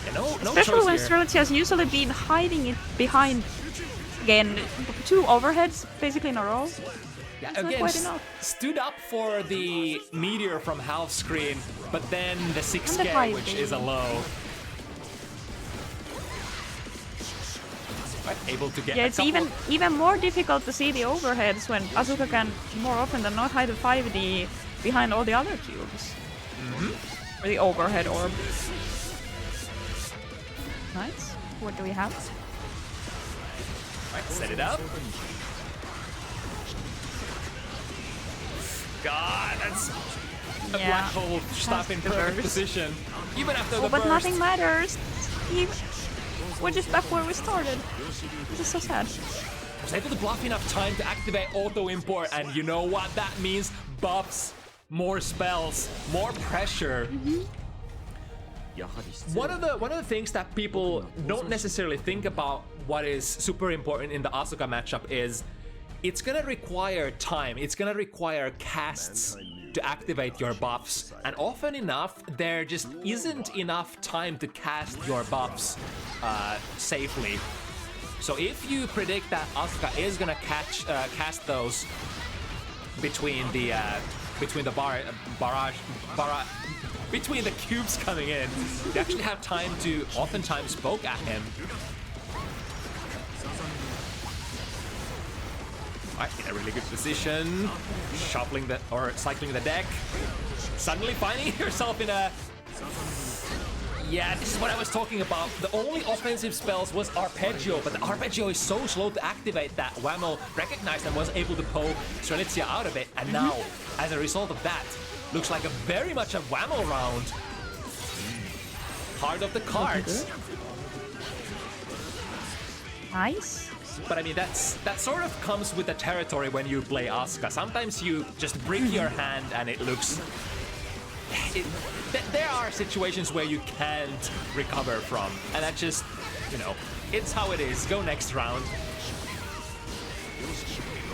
Yeah, no Especially when here. Strelitzia has usually been hiding it behind, again, 2 overheads basically in a row. Yeah, That's again, not quite enough. stood up for the meteor from half screen, but then the 6K, And the 5D. which is a low. Right, able to get It's even more difficult to see the overheads when Asuka can more often than not hide the 5D behind all the other cubes. Or the overhead orb. Nice. What do we have? Right, set it up. God, that's a black hole stop in perfect position. Even after the but burst. nothing matters. We're just back where we started. This is so sad. Was able to bluff enough time to activate auto import, and you know what that means? Buffs, more spells, more pressure. One of the things that people don't necessarily think about what is super important in the Asuka matchup is it's gonna require time. It's gonna require casts to activate your buffs, and often enough there just isn't enough time to cast your buffs safely. So if you predict that Asuka is gonna cast those between the between the cubes coming in, you actually have time to oftentimes poke at him. Alright, in a really good position, cycling the deck, suddenly finding yourself in a... Yeah, this is what I was talking about. The only offensive spells was Arpeggio, but the Arpeggio is so slow to activate that Whammel recognized and was able to poke Strelitzia out of it, and now, as a result of that, Looks like a very much a Whammel round. Heart of the cards. Nice. But I mean, that sort of comes with the territory when you play Asuka. Sometimes you just break your hand and it looks... there are situations where you can't recover from. And that just, you know, it's how it is. Go next round.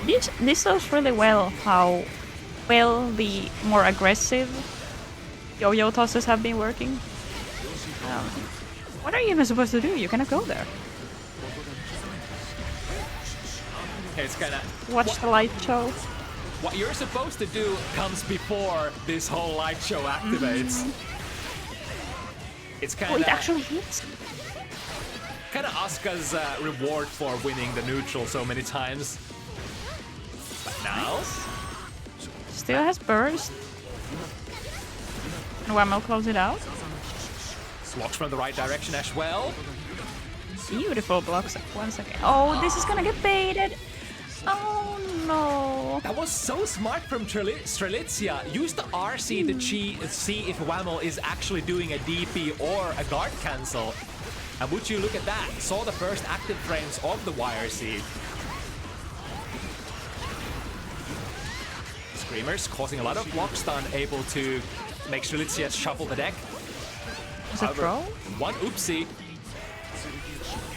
This shows really well how well the more aggressive yo-yo tosses have been working. What are you even supposed to do? You cannot go there. It's kinda... Watch the light show. What you're supposed to do comes before this whole light show activates. It's kinda... Oh, it actually hits. Kinda Asuka's reward for winning the neutral so many times. But now... Still has burst. And Whammel close it out. Blocks from the right direction as well. Beautiful blocks once again. Oh, this is gonna get baited. Oh no. That was so smart from Strelitzia. Use the RC to see if Whammel is actually doing a DP or a guard cancel. And would you look at that? Saw the first active frames of the YRC. Screamers causing a lot of block stun, able to make Strelitzia shuffle the deck. Is it throw? One oopsie.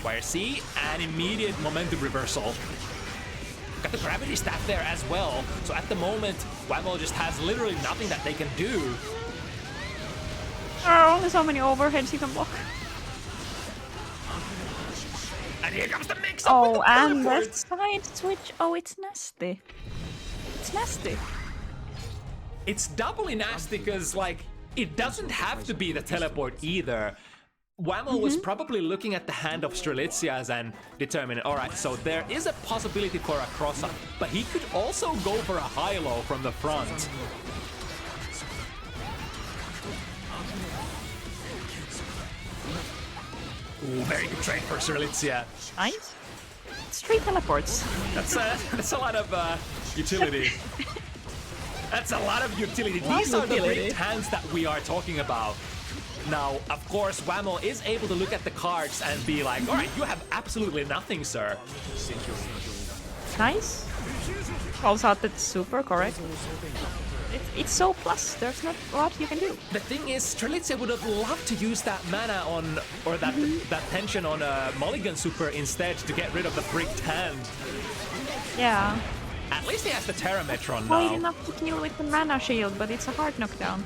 YRC and immediate momentum reversal. Got the gravity staff there as well. So at the moment, Whammel just has literally nothing that they can do. There are only so many overheads you can block. And here comes the mix. Oh, and the side switch. Oh, it's nasty. It's nasty. It's doubly nasty because, like, it doesn't have to be the teleport either. Whammel was probably looking at the hand of Strelitzia's and determining, alright, so there is a possibility for a cross-up, but he could also go for a high-low from the front. Ooh, very good trade for Strelitzia. Nice. It's 3 teleports. That's a lot of utility. That's a lot of utility. These are the big hands that we are talking about. Now, of course, Whammel is able to look at the cards and be like, alright, you have absolutely nothing, sir. Nice. Calls out that super, correct. It's so plus, there's not a lot you can do. The thing is, Strelitzia would have loved to use that mana on, or that tension on a Mulligan super instead to get rid of the bricked hand. Yeah. At least he has the Terrametron now. Well enough to kill with the mana shield, but it's a hard knockdown.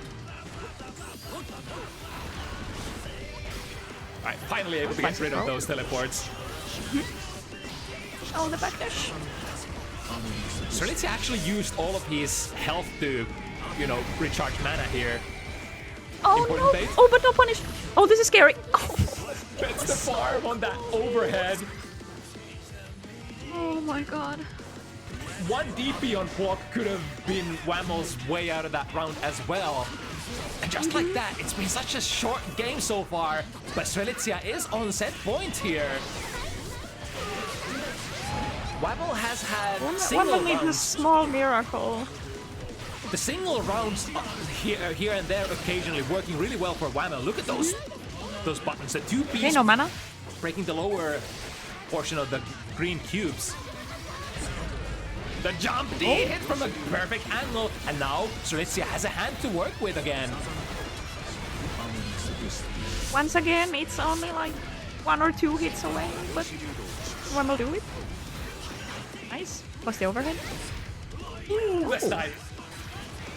Alright, finally able to get rid of those teleports. Oh, the backdash. Strelitzia actually used all of his health to, you know, recharge mana here. Oh Important no! bait. Oh, but no punish! Oh, this is scary! Gets the farm on that overhead. Oh my god. One DP on block could have been Whammel's way out of that round as well. And just like that, it's been such a short game so far, but Strelitzia is on set point here. Whammel has had single Whammel needs a rounds. small miracle. The single rounds here and there occasionally working really well for Whammel. Look at those buttons, the 2 Ps Okay, no mana. breaking the lower portion of the green cubes. The jump D hit from a perfect angle, and now Strelitzia has a hand to work with again. Once again, it's only like 1 or 2 hits away, but Whammel do it. Nice. Plus the overhead. Let's snipe.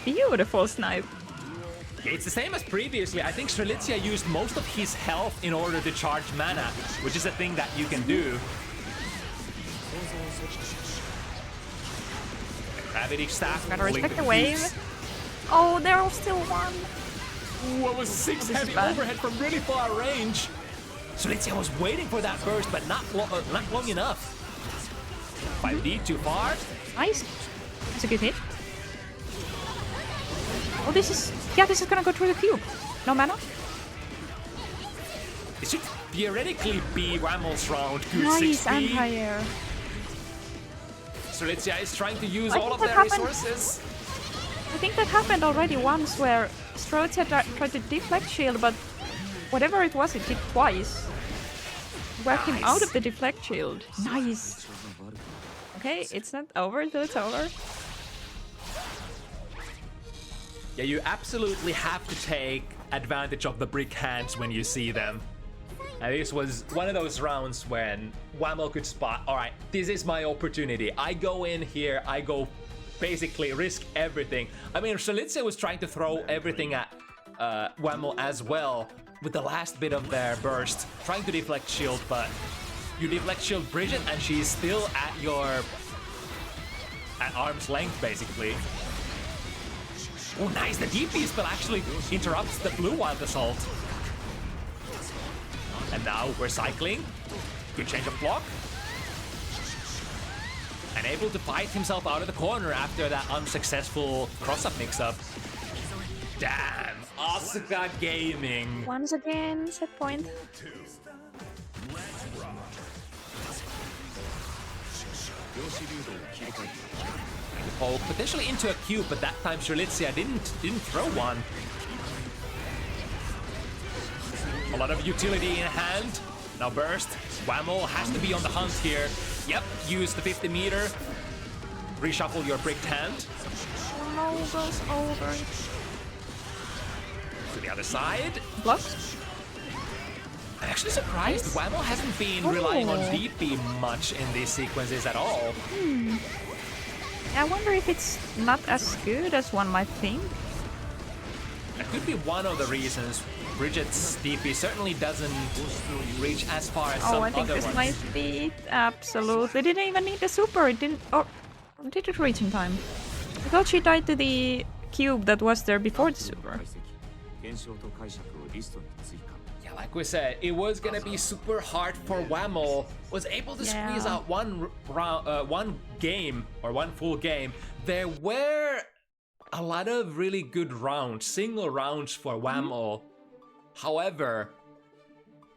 Beautiful snipe. It's the same as previously. I think Strelitzia used most of his health in order to charge mana, which is a thing that you can do. Gravity staff. Gotta respect the wave. Oh, there was still one. Ooh, it was 6 heavy overhead from really far range. Strelitzia was waiting for that burst, but not long enough. 5D too far. Nice. That's a good hit. Oh, this is gonna go through the cube. No mana. It should theoretically be Whammel's round. Good Nice 6 anti-air. Strelitzia is trying to use I all of think their that happened. resources. I think that happened already once where Strelitzia tried to deflect shield, but whatever it was, it did twice. Whacked him out of the deflect shield. Nice. Okay, it's not over till it's over. Yeah, you absolutely have to take advantage of the brick hands when you see them. And this was one of those rounds when Whammel could spot, alright, this is my opportunity. I go in here, I go basically risk everything. I mean, Strelitzia was trying to throw everything at Whammel as well with the last bit of their burst, trying to deflect shield, but you deflect shield Bridget and she's still at arm's length basically. Oh, nice, the DP spell actually interrupts the blue wild assault. And now we're cycling. Good change of block. And able to fight himself out of the corner after that unsuccessful cross-up mix-up. Damn, Asuka Gaming. Once again, set point. Oh, potentially into a cube, but that time Strelitzia didn't throw one. A lot of utility in hand. Now burst. Whammel has to be on the hunt here. Yep, use the 50 meter. Reshuffle your bricked hand. No, goes over. To the other side. Block. I'm actually surprised Whammel hasn't been relying on DP much in these sequences at all. I wonder if it's not as good as one might think. That could be one of the reasons. Bridget's DP certainly doesn't reach as far as some other ones. I think this might be it. Absolutely. Didn't even need the super. It didn't. Or did it reach in time? I thought she died to the cube that was there before the super. Yeah, like we said, it was gonna be super hard for Whammel. Was able to squeeze out one round, one game or one full game. There were a lot of really good rounds, single rounds for Whammel. However,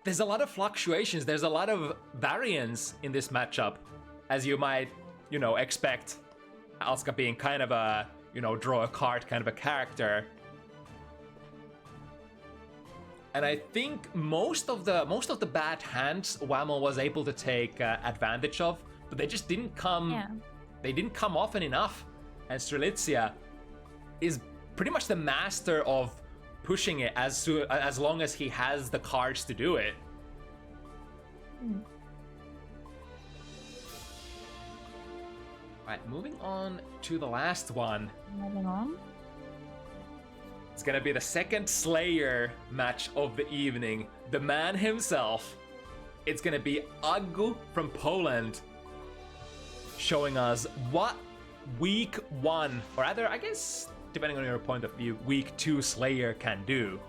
there's a lot of fluctuations. There's a lot of variance in this matchup, as you might, expect. Asuka being kind of a, draw a card kind of a character. And I think most of the bad hands Whammel was able to take advantage of, but they just didn't come. Yeah. They didn't come often enough. And Strelitzia is pretty much the master of pushing it as long as he has the cards to do it. Right, moving on to the last one. Moving on. It's gonna be the second Slayer match of the evening. The man himself. It's gonna be AgguBaggu from Poland, showing us what week 1, or rather, I guess, depending on your point of view, week 2 Slayer can do.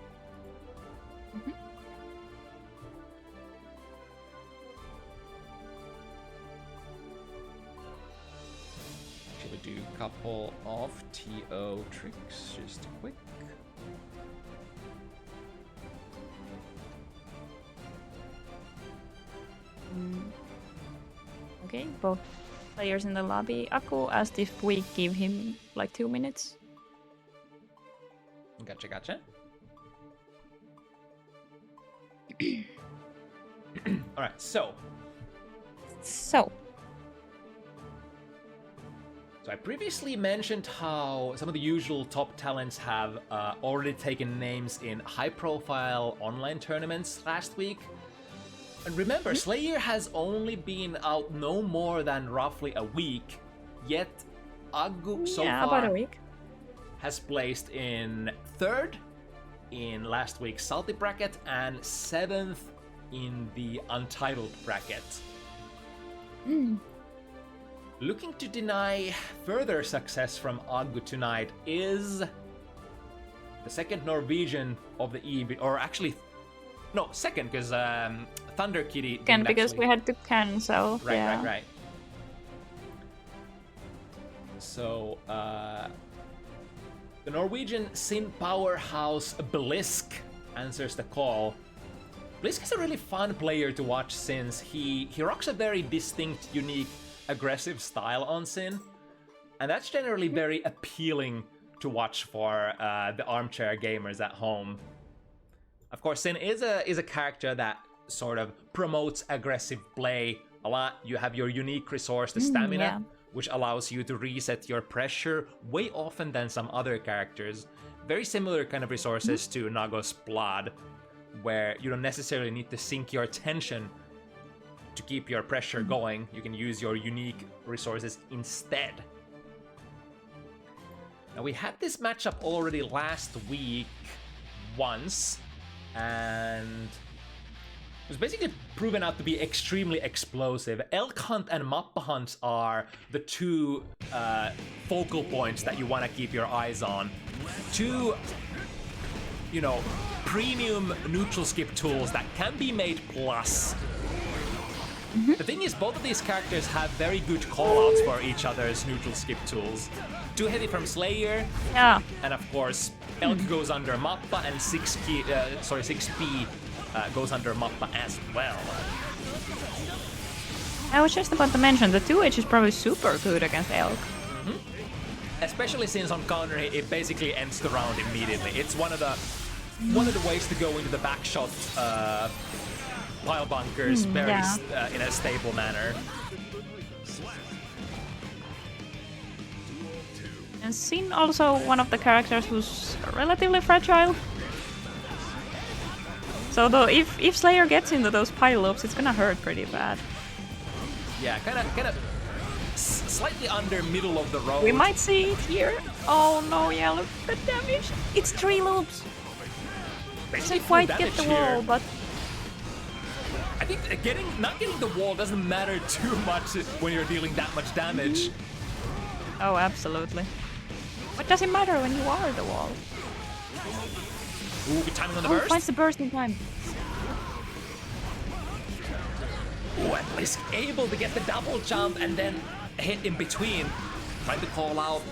Actually, do a couple of TO tricks, just quick. Okay, both players in the lobby. Aggu asked if we give him like 2 minutes. Gotcha. Alright, so I previously mentioned how some of the usual top talents have already taken names in high-profile online tournaments last week. And remember, Slayer has only been out no more than roughly a week, yet AgguBaggu so far about a week. has placed in 3rd in last week's Salty bracket and 7th in the Untitled bracket. Looking to deny further success from AgguBaggu tonight is the second Norwegian of the evening, or actually, no, second, because Thunder Kitty didn't because actually... we had to cancel. Right. So, the Norwegian Sin powerhouse Bliskke answers the call. Bliskke is a really fun player to watch since he rocks a very distinct, unique, aggressive style on Sin, and that's generally very appealing to watch for the armchair gamers at home. Of course, Sin is a character that sort of promotes aggressive play a lot. You have your unique resource, the stamina, which allows you to reset your pressure way often than some other characters. Very similar kind of resources to Nago's Blood, where you don't necessarily need to sink your tension to keep your pressure going. You can use your unique resources instead. Now, we had this matchup already last week once, and it was basically proven out to be extremely explosive. Elk Hunt and Mappa Hunt are the two focal points that you want to keep your eyes on. Two, you know, premium neutral skip tools that can be made plus. The thing is, both of these characters have very good callouts for each other's neutral skip tools. Too Heavy from Slayer, and of course, Elk goes under Mappa, and 6P goes under Mappa as well. I was just about to mention, the 2H is probably super good against Elk. Especially since on counter it basically ends the round immediately. It's one of the ways to go into the backshot pile bunkers very in a stable manner. And Sin also one of the characters who's relatively fragile. So though if Slayer gets into those pile-ups, it's gonna hurt pretty bad. Yeah, kind of slightly under middle of the road. We might see it here. Oh no, yeah, look at the damage. It's 3 loops. Doesn't quite get the wall, but I think not getting the wall doesn't matter too much when you're dealing that much damage. Oh, absolutely. What does it matter when you are the wall? Ooh, good timing on the burst. Finds the burst in time. Ooh, and Blisske able to get the double jump and then hit in between. Trying to call out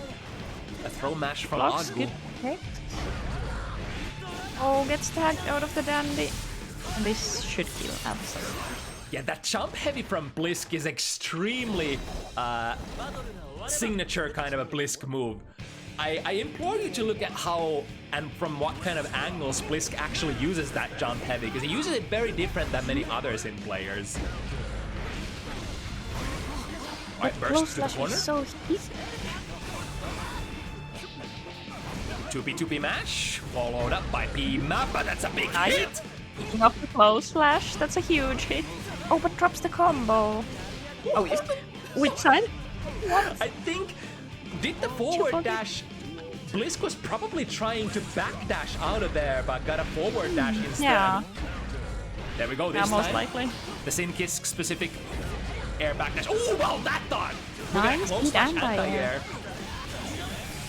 a throw mash from AgguBaggu. Oh, gets tagged out of the dandy. And this should kill, absolutely. Yeah, that jump heavy from Blisske is extremely signature kind of a Blisske move. I implore you to look at how and from what kind of angles Blisske actually uses that jump heavy, because he uses it very different than many others in players. Alright, burst to the corner. So easy. 2P mash, followed up by P-Mappa, that's a big hit! Picking up the close slash, that's a huge hit. Oh, but drops the combo. Oh, which side? What? I think, did the forward dash, Blisske was probably trying to backdash out of there, but got a forward dash instead. Yeah. There we go, this time. Most likely. The Sin-Kiss specific air backdash. Oh, well, that thought! Nice, close anti-air.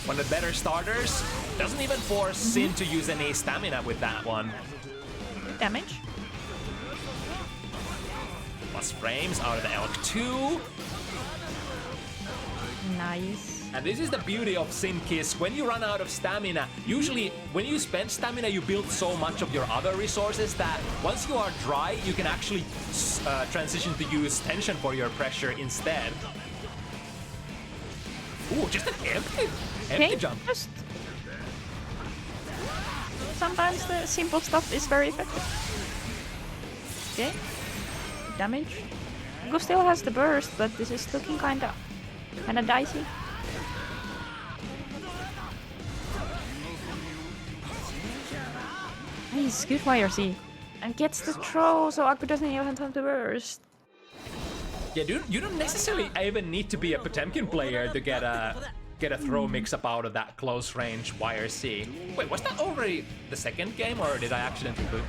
One of the better starters. Doesn't even force Sin to use any stamina with that one. Damage. Plus frames out of the Elk 2. Nice. And this is the beauty of Sin-Kiss. When you run out of stamina, usually when you spend stamina, you build so much of your other resources that once you are dry, you can actually transition to use tension for your pressure instead. Ooh, just an empty jump. Sometimes the simple stuff is very effective. Okay. Damage. Aggu still has the burst, but this is looking kinda dicey. Nice, good YRC. And gets the throw, so Aggu doesn't even have time to burst. Yeah, you don't necessarily even need to be a Potemkin player to get a throw mix-up out of that close range YRC. Wait, was that already the second game, or did I accidentally put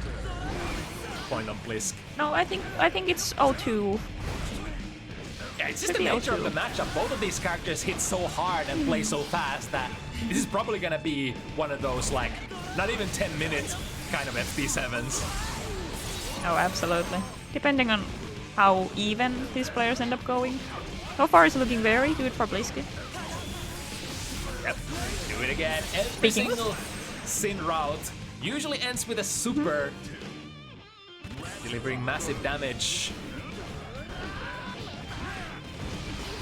point on Blisske? No, I think it's 0-2. Yeah, it's just the nature of the matchup. Both of these characters hit so hard and play so fast that this is probably gonna be one of those, like, not even 10 minutes kind of FT7s. Oh, absolutely. Depending on how even these players end up going. So far it's looking very good for Bliskke. Yep, do it again. Every single Sin route usually ends with a super, delivering massive damage.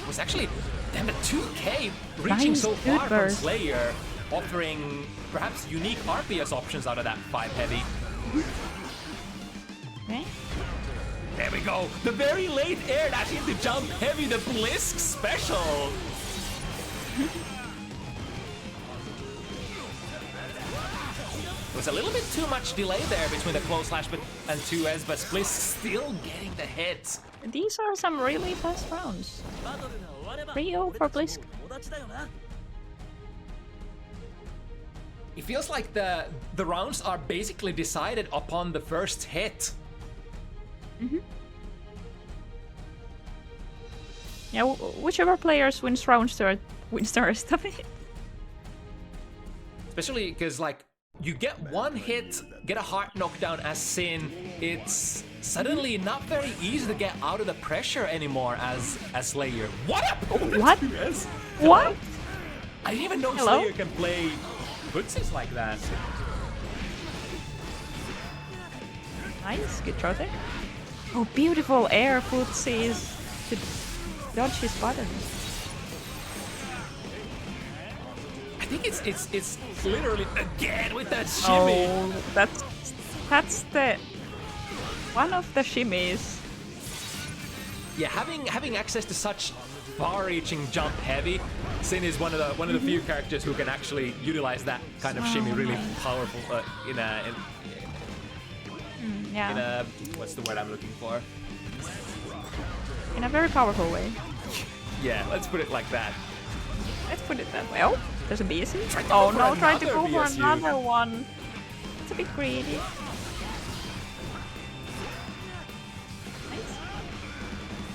It was actually, damn, the 2K reaching so far from Slayer. offering perhaps unique RPS options out of that 5 heavy. Okay. There we go. The very late air dash into jump heavy, the Bliskke special. There's a little bit too much delay there between the close slash and 2S, but Bliskke still getting the hit. These are some really fast rounds. 3-0 for Bliskke. It feels like the rounds are basically decided upon the first hit. Yeah, whichever players wins rounds wins the rest of it. Especially because, like, you get one hit, get a heart knockdown as Sin, it's suddenly not very easy to get out of the pressure anymore as Slayer. What up? Oh, What? yes. What? I didn't even know Hello? Slayer can play footsies like that. Nice, good throw there. Oh, beautiful air footsies to dodge his buttons. I think it's literally again with that shimmy. Oh, that's the one of the shimmies. Yeah, having access to such far-reaching jump heavy, Sin is one of the few characters who can actually utilize that kind of shimmy really powerful in a what's the word I'm looking for? In a very powerful way. Yeah, let's put it like that. Let's put it that way. Oh, there's a BSU. Try to go Oh for no, try to go another for BSU. another one. It's a bit greedy. Nice.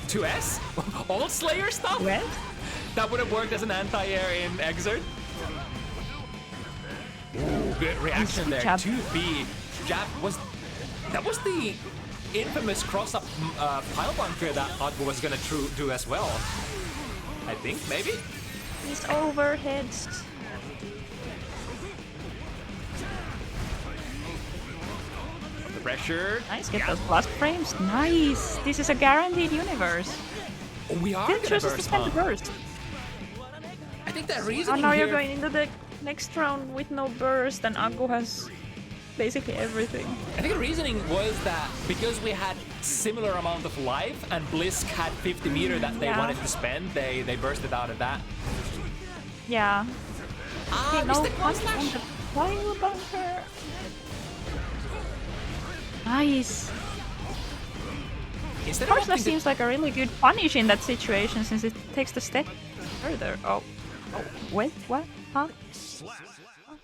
2S? All Slayer stuff? Well, That would have worked as an anti-air in Exert. Ooh, good reaction there. Jab. 2B. Jab was... That was the infamous cross-up pile bunker that Aggu was gonna do as well. I think, maybe? these overheads. The pressure. Nice, get those blast frames. Nice. This is a guaranteed universe. Oh, we are Didn't gonna choose to burst, spend huh? the burst. I think that Oh, reasoning now here... you're going into the next round with no burst, and Aggu has basically everything. I think the reasoning was that because we had similar amount of life and Bliskke had 50 meter that they Yeah. wanted to spend, they bursted out of that. Yeah. Ah, Okay, missed no the punch cross on slash. the fire bunker. Nice. Instead Force of slash opting to- seems like a really good punish in that situation since it takes the step further. Oh. Wait, what? Huh?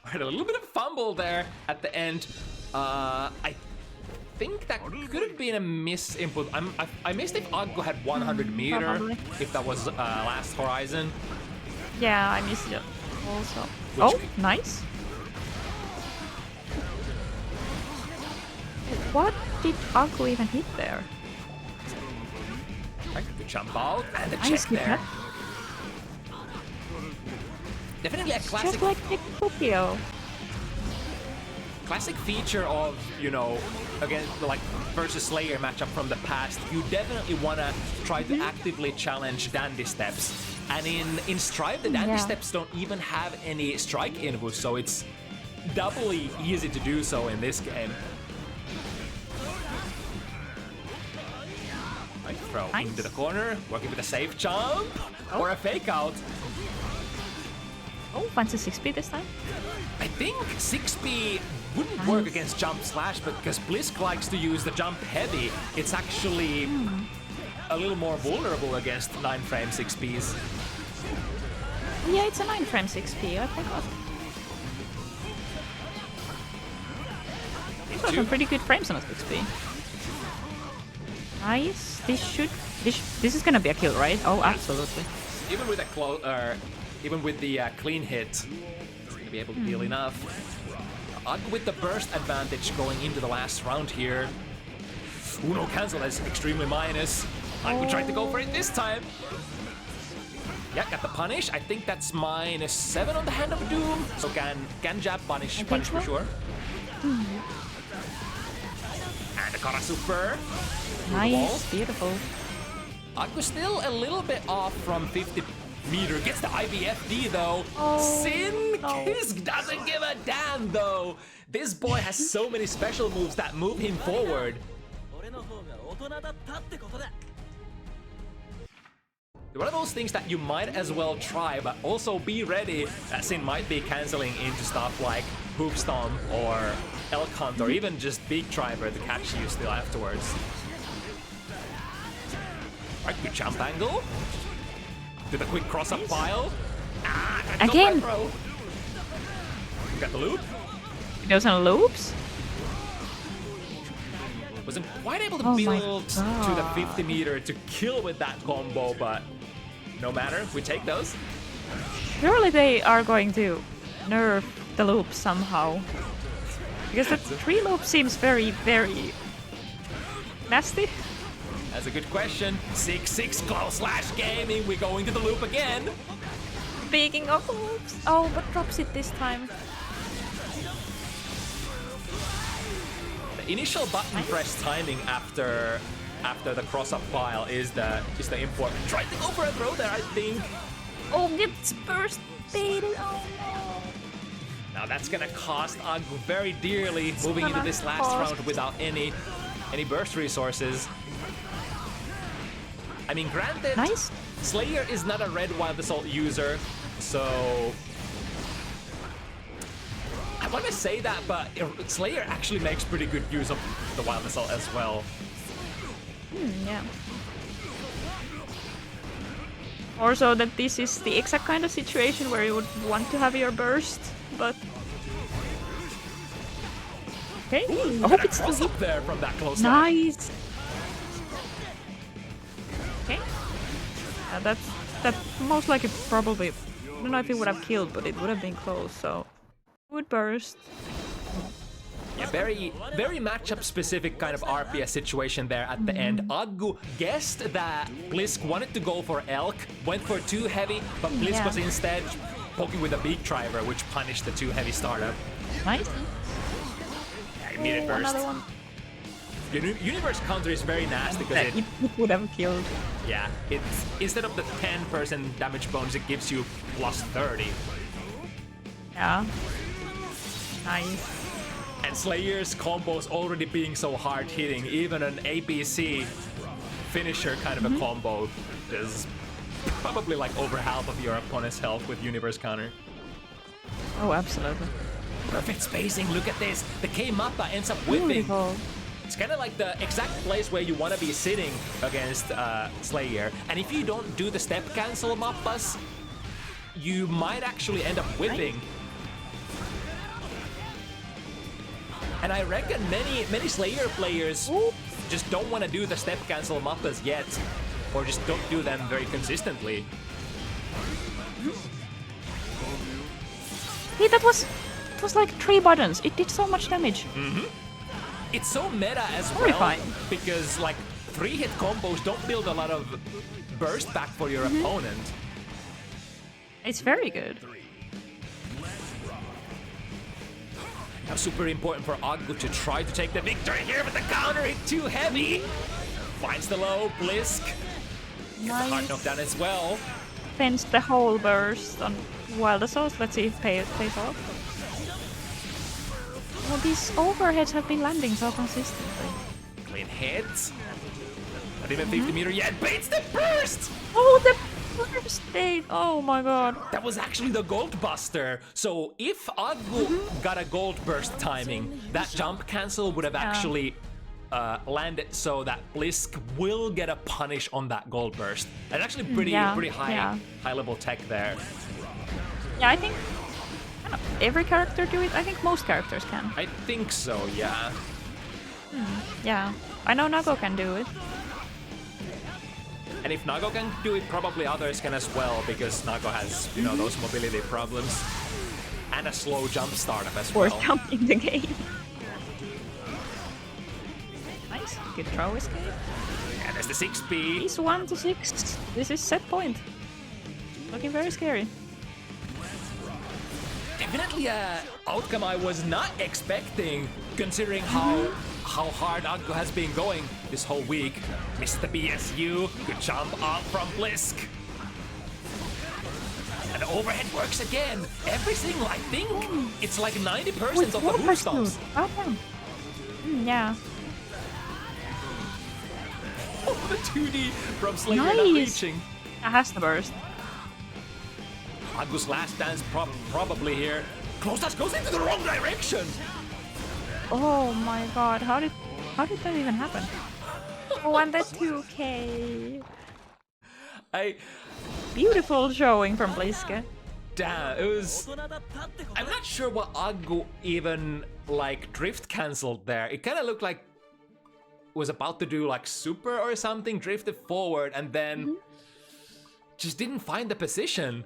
had a little bit of fumble there at the end. I think that could have been a miss input. I missed if Aggu had 100 meter, probably. if that was last horizon. Yeah, I missed it also. Oh, nice. What did Aggu even hit there? Right, the jump out and the Nice, check good there. catch. Definitely a classic, Just like Tokyo. classic feature of, you know, again, like versus Slayer matchup from the past. You definitely want to try to actively challenge dandy steps. And in Strive, the dandy steps don't even have any strike input, so it's doubly easy to do so in this game. Right, throw Nice. into the corner, working with a safe jump or a fake out. Oh, fancy 6B this time. I think 6B wouldn't work against jump slash, but because Bliskke likes to use the jump heavy, it's actually a little more vulnerable against 9-frame 6Bs. Yeah, it's a 9-frame 6P, I forgot. These are some pretty good frames on a 6P. Nice. This is gonna be a kill, right? Oh, absolutely. Even with a even with the clean hit, it's gonna be able to deal enough. Aggu with the burst advantage going into the last round here. Uno cancel is extremely minus. Aggu tried to go for it this time. Yeah, got the punish. I think that's -7 on the Hand of Doom. So can jab punish for sure. And the Kara Super. Nice, beautiful. Aggu still a little bit off from meter. Gets the IBFD though. Sin Kisk doesn't give a damn though. This boy has so many special moves that move him forward. One of those things that you might as well try, but also be ready that Sin might be canceling into stuff like Hoop Stomp or Elk Hunt or even just Big Driver to catch you still afterwards. Alright, good jump angle. Did a quick cross-up pile. Again! Got the loop. He goes on loops? Wasn't quite able to build to the 50 meter to kill with that combo, but no matter, we take those. Surely they are going to nerf the loop somehow. Because the 3 loop seems very, very nasty. That's a good question. 6-6 close slash gaming. We go into the loop again. Speaking of loops. Oh, but drops it this time. The initial button press timing after the cross-up pile is the important. Tried to go for a throw there, I think. Oh, gets burst baited. Oh no. Now that's gonna cost AgguBaggu very dearly, moving into this last round without any burst resources. I mean, granted, Slayer is not a red Wild Assault user, so I want to say that, but Slayer actually makes pretty good use of the Wild Assault as well. Yeah. Also that this is the exact kind of situation where you would want to have your burst, but... Okay, I hope it's still up there from that close nice! Okay. That most likely probably... I don't know if it would have killed, but it would have been close, so... Good burst. Yeah, very matchup specific kind of RPS situation there at the end. AgguBaggu guessed that Bliskke wanted to go for Elk, went for too heavy, but Bliskke was instead poking with a Big Driver, which punished the too heavy startup. Nice. Yeah, immediate burst. Another one. Universe counter is very nasty because it would have killed. Yeah, it's instead of the 10% damage bonus, it gives you plus 30. Yeah. Nice. And Slayer's combos already being so hard hitting, even an APC finisher kind of a combo is probably like over half of your opponent's health with Universe counter. Oh, absolutely. Perfect spacing, look at this. The K-Mappa ends up whipping. Beautiful. It's kind of like the exact place where you want to be sitting against Slayer. And if you don't do the step cancel Mappas, you might actually end up whipping. Nice. And I reckon many Slayer players just don't want to do the step cancel Mappas yet, or just don't do them very consistently. Hey, it was like 3 buttons. It did so much damage. It's so meta as well, because like 3-hit combos don't build a lot of burst back for your opponent. It's very good. Now super important for AgguBaggu to try to take the victory here, but the counter hit too heavy. Finds the low, Bliskke. Gets the hard knockdown as well. Fenced the whole burst on Wild Assault. Let's see if it pays off. Well, these overheads have been landing so consistently. Clean hits. Not even 50 meter yet. Baits the burst! Oh, the burst bait! Oh my god. That was actually the Gold Buster. So if AgguBaggu got a Gold Burst timing, that jump cancel would have actually landed so that Bliskke will get a punish on that Gold Burst. That's actually pretty high level tech there. Yeah, I think every character do it. I think most characters can. I think so, yeah. Yeah, I know Nago can do it. And if Nago can do it, probably others can as well, because Nago has, you know, those mobility problems. And a slow jump startup as well. Worst jump in the game. Nice, good throw escape. And there's the 6B. He's 1 to 6. This is set point. Looking very scary. Definitely an outcome I was not expecting, considering how hard AgguBaggu has been going this whole week. Missed the BSU, good jump up from Bliskke. the overhead works again. Every single, I think, it's like 90% of the move stops. Oh, damn. Yeah. Oh, the 2D from Slayer not Nice. reaching. That has the burst. Aggu's last dance probably here. Close dash goes into the wrong direction. Oh my god, how did that even happen? Oh, and the 2K. Beautiful showing from Bliskke. Damn, it was... I'm not sure what Aggu even, like, drift cancelled there. It kind of looked like was about to do, like, super or something, drifted forward, and then just didn't find the position.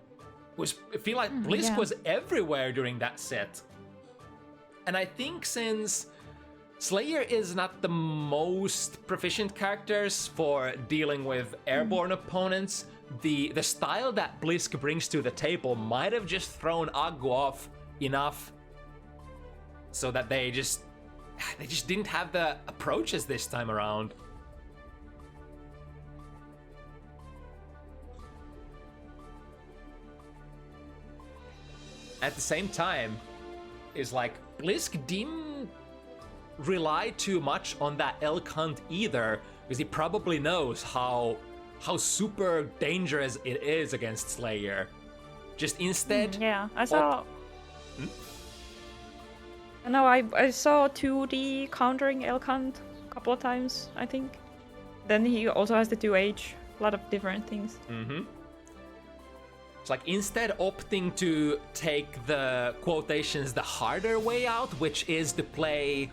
I feel like Bliskke was everywhere during that set. And I think since Slayer is not the most proficient characters for dealing with airborne opponents, the style that Bliskke brings to the table might have just thrown Aggu off enough so that they just didn't have the approaches this time around. At the same time, is like Bliskke didn't rely too much on that elk hunt either, because he probably knows how super dangerous it is against Slayer. Just instead... Yeah, I saw... No, I saw 2D countering elk hunt a couple of times, I think. Then he also has the 2H, a lot of different things. It's like instead opting to take the quotations the harder way out, which is to play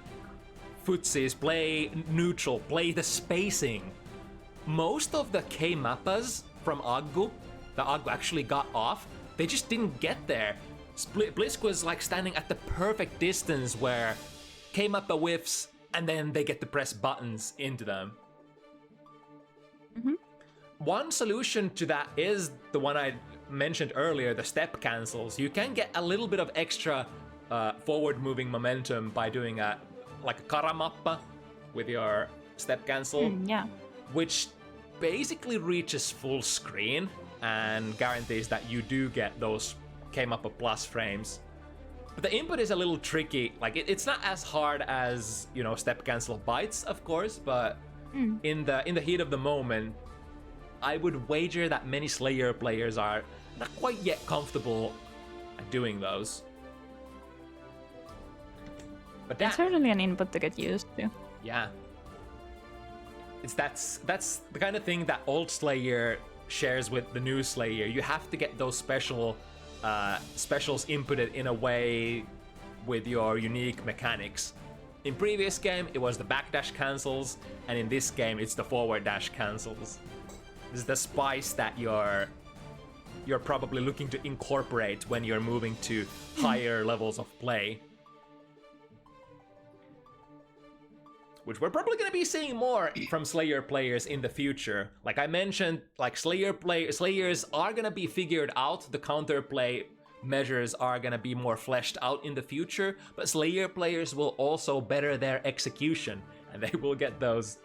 footsies, play neutral, play the spacing. Most of the K-mappas from Aggu, that Aggu actually got off, they just didn't get there. Bliskke was like standing at the perfect distance where K-mappa whiffs and then they get to press buttons into them. One solution to that is the one I mentioned earlier, the step cancels. You can get a little bit of extra forward moving momentum by doing like a karamappa with your step cancel, which basically reaches full screen and guarantees that you do get those K-mappa plus frames. But the input is a little tricky. Like it's not as hard as, you know, step cancel bites, of course, but in the heat of the moment, I would wager that many Slayer players are not quite yet comfortable at doing those. But It's certainly an input to get used to. Yeah. That's the kind of thing that old Slayer shares with the new Slayer. You have to get those specials inputted in a way with your unique mechanics. In previous game, it was the backdash cancels, and in this game, it's the forward dash cancels. This is the spice that you're probably looking to incorporate when you're moving to higher levels of play. Which we're probably going to be seeing more from Slayer players in the future. Like I mentioned, like Slayers are going to be figured out. The counterplay measures are going to be more fleshed out in the future, but Slayer players will also better their execution, and they will get those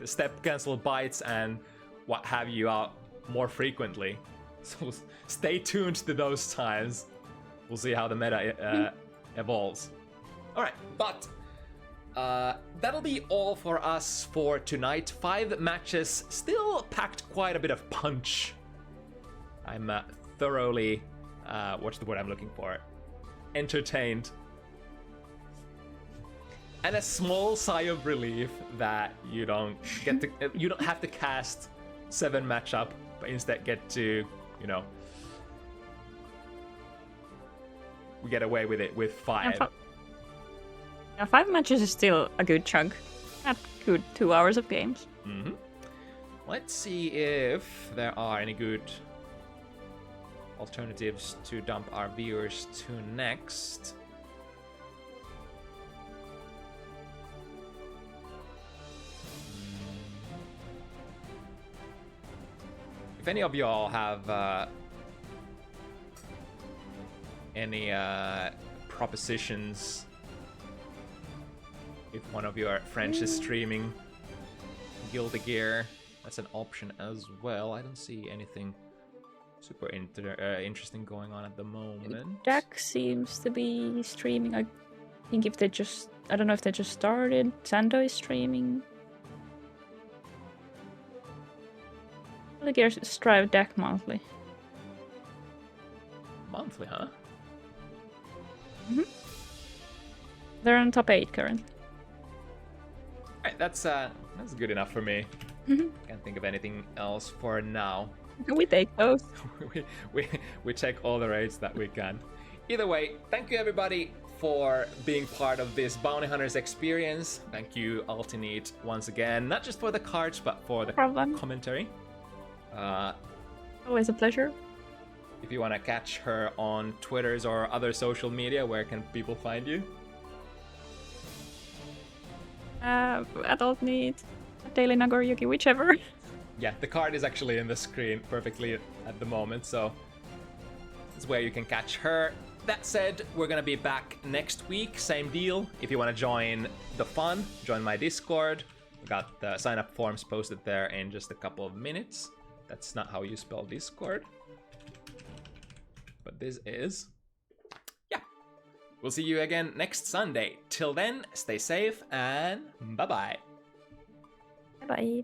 step cancel bites and what have you out more frequently. So stay tuned to those times. We'll see how the meta evolves. All right, but that'll be all for us for tonight. 5 matches, still packed quite a bit of punch. I'm thoroughly, what's the word I'm looking for? Entertained. And a small sigh of relief that you don't have to cast 7 matchup, but instead get to, you know, we get away with it with 5. Yeah, 5 matches is still a good chunk. Not good 2 hours of games. Let's see if there are any good alternatives to dump our viewers to next. If any of y'all have any propositions, if one of your friends is streaming Guilty Gear, that's an option as well. I don't see anything super interesting going on at the moment. Jack seems to be streaming. I think if they just, I don't know if they just started. Sando is streaming. Like there's Strive deck monthly. Monthly, huh? Mm-hmm. They're on top 8 currently. Alright, that's good enough for me. Mm-hmm. Can't think of anything else for now. We take those. we take all the raids that we can. Either way, thank you everybody for being part of this Bounty Hunters experience. Thank you, Altinate, once again, not just for the cards, but for the commentary. Always a pleasure. If you want to catch her on Twitters or other social media, where can people find you? Adult Need, Daily Nagoriyuki, whichever. Yeah, the card is actually in the screen perfectly at the moment, so that's where you can catch her. That said, we're gonna be back next week, same deal. If you want to join the fun, join my Discord. We got the sign-up forms posted there in just a couple of minutes. That's not how you spell Discord, but this is. Yeah, we'll see you again next Sunday. Till then, stay safe and bye-bye. Bye-bye.